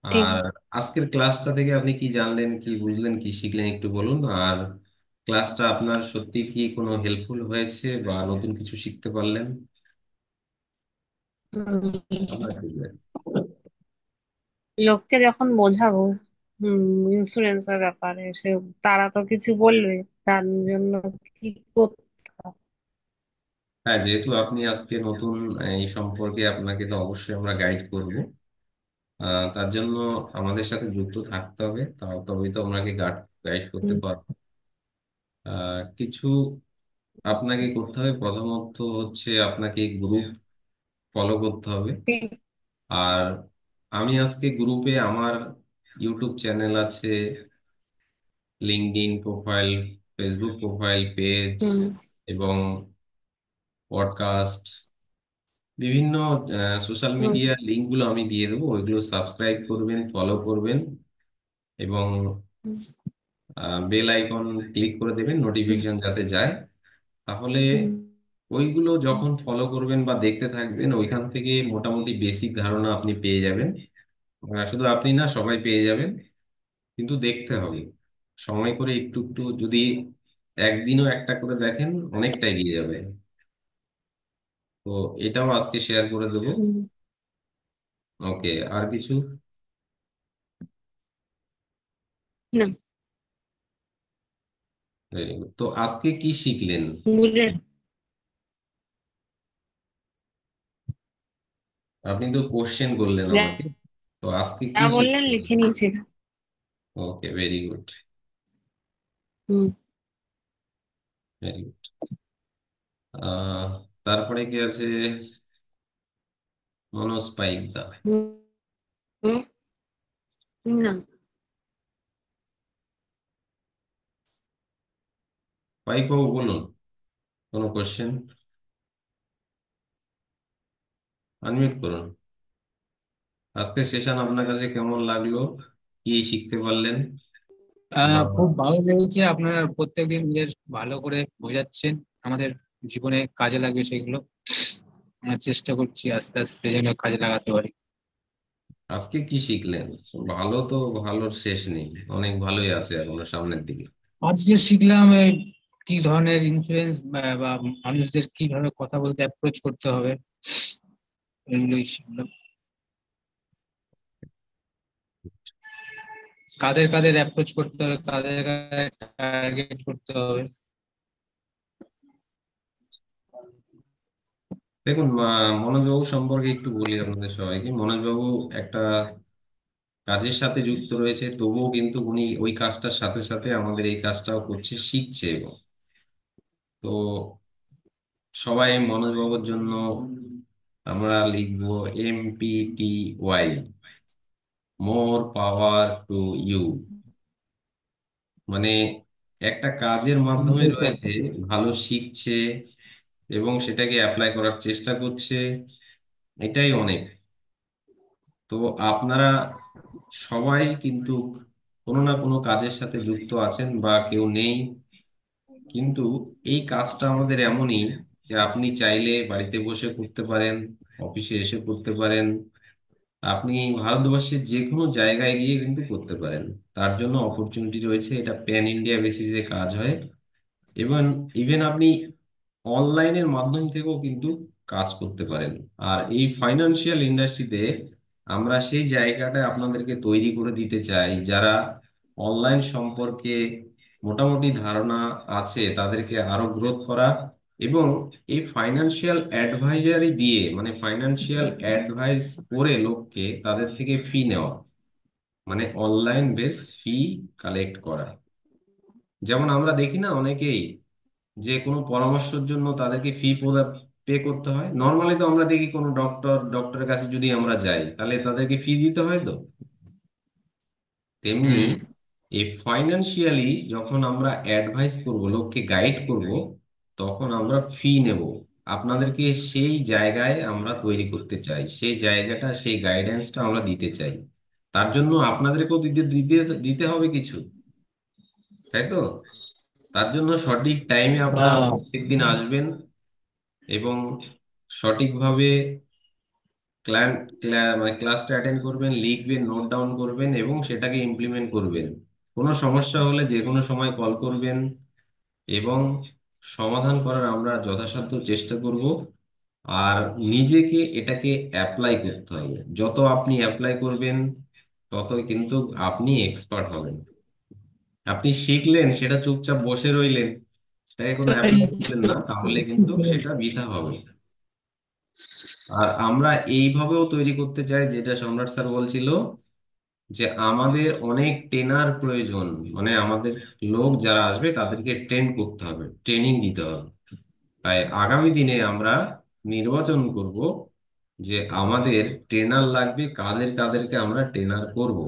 ঠিক আর আজকের ক্লাসটা থেকে আপনি কি জানলেন, কি বুঝলেন, কি শিখলেন একটু বলুন। আর ক্লাসটা আপনার সত্যি কি কোনো হেল্পফুল হয়েছে বা নতুন কিছু শিখতে পারলেন? আছে। আপনার feedback। লোককে যখন বোঝাবো ইন্স্যুরেন্সের ব্যাপারে, সে তারা তো কিছু বলবে, তার জন্য কি করতে হবে? হ্যাঁ, যেহেতু আপনি আজকে নতুন, এই সম্পর্কে আপনাকে তো অবশ্যই আমরা গাইড করব। তার জন্য আমাদের সাথে যুক্ত থাকতে হবে, তবেই তো আপনাকে গাইড করতে হুম, পারবো। কিছু আপনাকে করতে হবে, প্রথমত হচ্ছে আপনাকে গ্রুপ ফলো করতে হবে। ঠিক। আর আমি আজকে গ্রুপে আমার ইউটিউব চ্যানেল আছে, LinkedIn profile, Facebook profile page hmm, এবং পডকাস্ট, বিভিন্ন সোশ্যাল হুম, মিডিয়ার লিঙ্কগুলো আমি দিয়ে দেবো, ওইগুলো সাবস্ক্রাইব করবেন, ফলো করবেন এবং বেল আইকন ক্লিক করে দেবেন হুম, নোটিফিকেশন যাতে যায়। তাহলে হুম, ওইগুলো যখন ফলো করবেন বা দেখতে থাকবেন, ওইখান থেকে মোটামুটি বেসিক ধারণা আপনি পেয়ে যাবেন। শুধু আপনি না, সবাই পেয়ে যাবেন। কিন্তু দেখতে হবে, সময় করে একটু একটু যদি একদিনও একটা করে দেখেন, অনেকটা এগিয়ে যাবে। তো এটাও আজকে শেয়ার করে দেবো। হুম। ওকে, আর কিছু? না, Very good. তো আজকে কি শিখলেন? বুঝে। আপনি তো কোশ্চেন করলেন যা আমাকে, তো আজকে যা কি বললেন শিখলেন? লিখে নিয়েছি। ওকে, ভেরি গুড। হুম, ভেরি গুড। আহ তারপরে কি আছে? মনোজ পাইকদা। হুম, হুম, না। পাইক বাবু বলুন, কোনো কোশ্চেন? আনমিউট করুন। আজকে সেশন আপনার কাছে কেমন লাগলো, কি শিখতে পারলেন? বা খুব ভালো লেগেছে। আপনারা প্রত্যেকদিন বেশ ভালো করে বোঝাচ্ছেন, আমাদের জীবনে কাজে লাগবে সেগুলো। আমরা চেষ্টা করছি আস্তে আস্তে যেন কাজে লাগাতে পারি। আজকে কি শিখলেন? ভালো তো, ভালোর শেষ নেই, অনেক ভালোই আছে এখনো সামনের দিকে। আজকে শিখলাম কি ধরনের ইন্স্যুরেন্স বা মানুষদের কিভাবে কথা বলতে অ্যাপ্রোচ করতে হবে, এগুলোই শিখলাম। কাদের কাদের অ্যাপ্রোচ করতে হবে, কাদের কাদের টার্গেট করতে হবে। দেখুন, মনোজবাবু সম্পর্কে একটু বলি আপনাদের সবাইকে। মনোজবাবু একটা কাজের সাথে যুক্ত রয়েছে, তবুও কিন্তু উনি ওই কাজটার সাথে সাথে আমাদের এই কাজটাও করছে, শিখছে। এবং তো সবাই মনোজবাবুর জন্য আমরা লিখবো MPTY, more power to you. মানে একটা কাজের মাধ্যমে রয়েছে, ভালো শিখছে এবং সেটাকে অ্যাপ্লাই করার চেষ্টা করছে, এটাই অনেক। তো আপনারা সবাই কিন্তু কোনো না কোনো কাজের সাথে যুক্ত আছেন বা কেউ নেই, কিন্তু এই কাজটা আমাদের এমনই যে আপনি চাইলে বাড়িতে বসে করতে পারেন, অফিসে এসে করতে পারেন, আপনি ভারতবর্ষের যে কোনো জায়গায় গিয়ে কিন্তু করতে পারেন। তার জন্য অপরচুনিটি রয়েছে, এটা প্যান ইন্ডিয়া বেসিসে কাজ হয়। এবং ইভেন আপনি অনলাইনের মাধ্যম থেকেও কিন্তু কাজ করতে পারেন। আর এই ফাইন্যান্সিয়াল ইন্ডাস্ট্রিতে আমরা সেই জায়গাটা আপনাদেরকে তৈরি করে দিতে চাই, যারা অনলাইন সম্পর্কে মোটামুটি ধারণা আছে তাদেরকে আরো গ্রোথ করা, এবং এই ফাইন্যান্সিয়াল অ্যাডভাইজারি দিয়ে, মানে ফাইন্যান্সিয়াল অ্যাডভাইস করে লোককে তাদের থেকে ফি নেওয়া, মানে অনলাইন বেস ফি কালেক্ট করা। যেমন আমরা দেখি না অনেকেই যে কোনো পরামর্শের জন্য তাদেরকে ফি পে করতে হয়। নর্মালি তো আমরা দেখি কোনো ডক্টরের কাছে যদি আমরা যাই তাহলে তাদেরকে ফি দিতে হয়। তো তেমনি হুম। এই ফাইন্যান্সিয়ালি যখন আমরা অ্যাডভাইস করব, লোককে গাইড করব, তখন আমরা ফি নেব। আপনাদেরকে সেই জায়গায় আমরা তৈরি করতে চাই, সেই জায়গাটা, সেই গাইডেন্সটা আমরা দিতে চাই। তার জন্য আপনাদেরকেও দিতে দিতে দিতে হবে কিছু, তাই তো? তার জন্য সঠিক টাইমে আপনারা আহ, প্রত্যেকদিন আসবেন এবং সঠিকভাবে মানে ক্লাসটা অ্যাটেন্ড করবেন, লিখবেন, নোট ডাউন করবেন এবং সেটাকে ইমপ্লিমেন্ট করবেন। কোনো সমস্যা হলে যে কোনো সময় কল করবেন এবং সমাধান করার আমরা যথাসাধ্য চেষ্টা করব। আর নিজেকে এটাকে অ্যাপ্লাই করতে হবে। যত আপনি অ্যাপ্লাই করবেন ততই কিন্তু আপনি এক্সপার্ট হবেন। আপনি শিখলেন, সেটা চুপচাপ বসে রইলেন, সেটাকে কোনো অ্যাপ্লাই করলেন না, তাহলে কিন্তু সেটা বৃথা হবে। আর আমরা এইভাবেও তৈরি করতে চাই, যেটা সম্রাট স্যার বলছিল, যে আমাদের অনেক ট্রেনার প্রয়োজন। মানে আমাদের লোক যারা আসবে তাদেরকে ট্রেন করতে হবে, ট্রেনিং দিতে হবে। তাই আগামী দিনে আমরা নির্বাচন করব যে আমাদের ট্রেনার লাগবে, কাদের কাদেরকে আমরা ট্রেনার করব।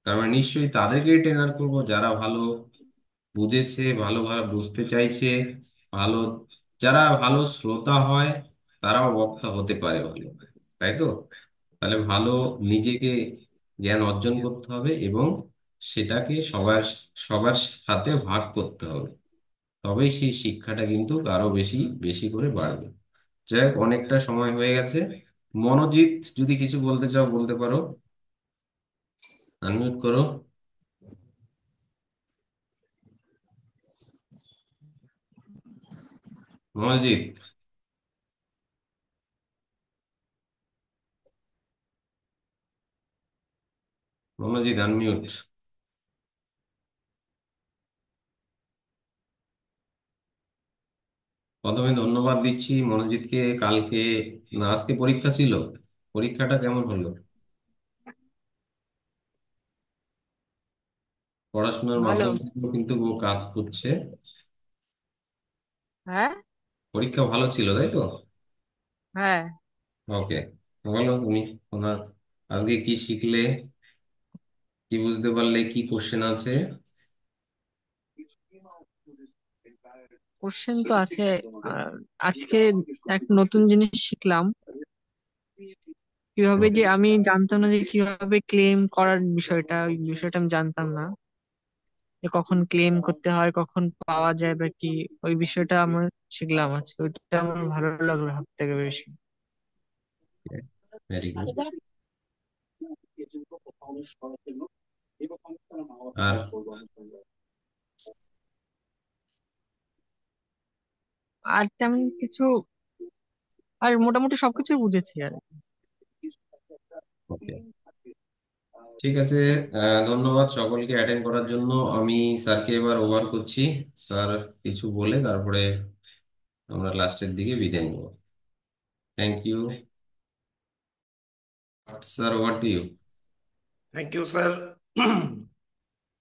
তার মানে নিশ্চয়ই তাদেরকেই ট্রেনার করব যারা ভালো বুঝেছে, ভালোভাবে বুঝতে চাইছে, ভালো, যারা ভালো শ্রোতা হয়, তারাও বক্তা হতে পারে ভালো, তাই তো? তাহলে ভালো নিজেকে জ্ঞান অর্জন করতে হবে এবং সেটাকে সবার সবার সাথে ভাগ করতে হবে, তবেই সেই শিক্ষাটা কিন্তু আরো বেশি বেশি করে বাড়বে। যাই হোক, অনেকটা সময় হয়ে গেছে। মনোজিৎ, যদি কিছু বলতে চাও বলতে পারো, আনমিউট করো। মনোজিৎ, মনোজিৎ আনমিউট। প্রথমে ধন্যবাদ দিচ্ছি মনোজিৎকে। কালকে না আজকে পরীক্ষা ছিল, পরীক্ষাটা কেমন হলো? পড়াশোনার ভালো। মাধ্যমে কিন্তু ও কাজ করছে। হ্যাঁ। পরীক্ষা ভালো ছিল, তাই তো? হ্যাঁ। ওকে, বলো তুমি ওনার আজকে কি শিখলে, কি বুঝতে পারলে, কি কোশ্চেন আছে? কোশ্চেন তো আছে। আর আজকে এক নতুন জিনিস শিখলাম, কিভাবে যে আমি জানতাম না যে কিভাবে ক্লেম করার বিষয়টা, ওই বিষয়টা আমি জানতাম না যে কখন ক্লেম করতে হয়, কখন পাওয়া যায় বা কি। ওই বিষয়টা আমার শিখলাম আজকে, ওইটা আমার ভালো লাগলো সব থেকে বেশি। Very good. আর আর তেমন কিছু, আর মোটামুটি সবকিছুই বুঝেছি আর। ওকে, ঠিক আছে। ধন্যবাদ সকলকে অ্যাটেন্ড করার জন্য। আমি স্যারকে এবার ওভার করছি। স্যার কিছু বলে তারপরে আমরা লাস্টের দিকে বিদায় নেব। Thank you sir, over to you. Thank you sir.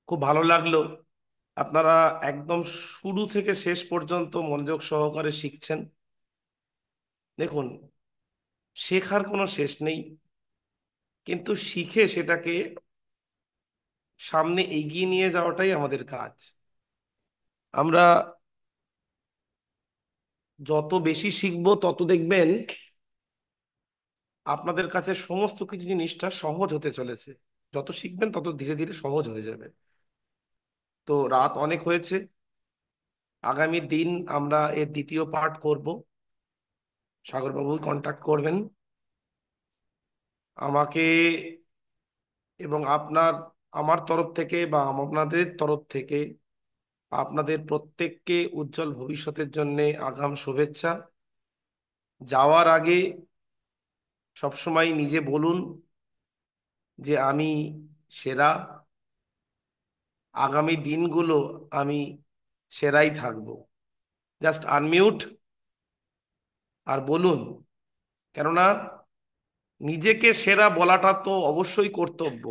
খুব ভালো লাগলো, আপনারা একদম শুরু থেকে শেষ পর্যন্ত মনোযোগ সহকারে শিখছেন। দেখুন, শেখার কোনো শেষ নেই, কিন্তু শিখে সেটাকে সামনে এগিয়ে নিয়ে যাওয়াটাই আমাদের কাজ। আমরা যত বেশি শিখবো তত দেখবেন আপনাদের কাছে সমস্ত কিছু জিনিসটা সহজ হতে চলেছে। যত শিখবেন তত ধীরে ধীরে সহজ হয়ে যাবে। তো রাত অনেক হয়েছে, আগামী দিন আমরা এর দ্বিতীয় পার্ট করব। সাগরবাবু কন্ট্যাক্ট করবেন আমাকে, এবং আমার তরফ থেকে বা আপনাদের তরফ থেকে আপনাদের প্রত্যেককে উজ্জ্বল ভবিষ্যতের জন্য আগাম শুভেচ্ছা। যাওয়ার আগে সবসময় নিজে বলুন যে আমি সেরা, আগামী দিনগুলো আমি সেরাই থাকবো। জাস্ট আনমিউট আর বলুন, কেননা নিজেকে সেরা বলাটা তো অবশ্যই কর্তব্য।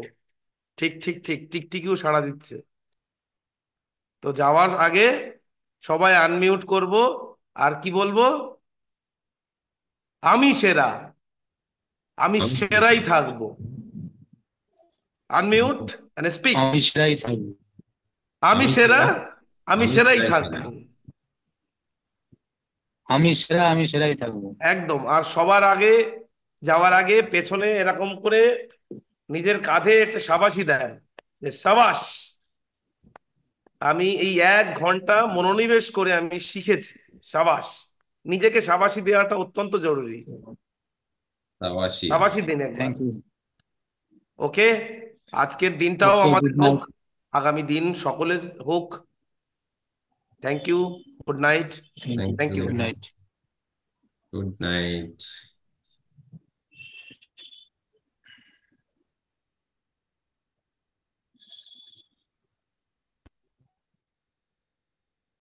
ঠিক ঠিক ঠিক, টিকটিকিও সাড়া দিচ্ছে। তো যাওয়ার আগে সবাই আনমিউট করব, আর কি বলবো? আমি সেরা, আমি সেরাই থাকবো। Unmute and speak. আমি সেরাই থাকবো। আমি আমি সেরা, সেরা, আমি আমি সেরাই সেরাই থাকবো। থাকবো। আমি সেরাই থাকবো। একদম। আর সবার আগে, যাওয়ার আগে পেছনে এরকম করে নিজের কাঁধে একটা সাবাসি দেন, যে সাবাস, আমি এই 1 ঘন্টা মনোনিবেশ করে আমি শিখেছি। সাবাস। নিজেকে সাবাসি দেওয়াটা অত্যন্ত জরুরি। সাবাসী। সাবাসি দিন একবার। Thank you. ওকে, আজকের দিনটাও ওকে, আমাদের গুড হোক, নাইট। আগামী দিন সকলের হোক। Thank you, good night. Thank thank you, you. Good night. Good night.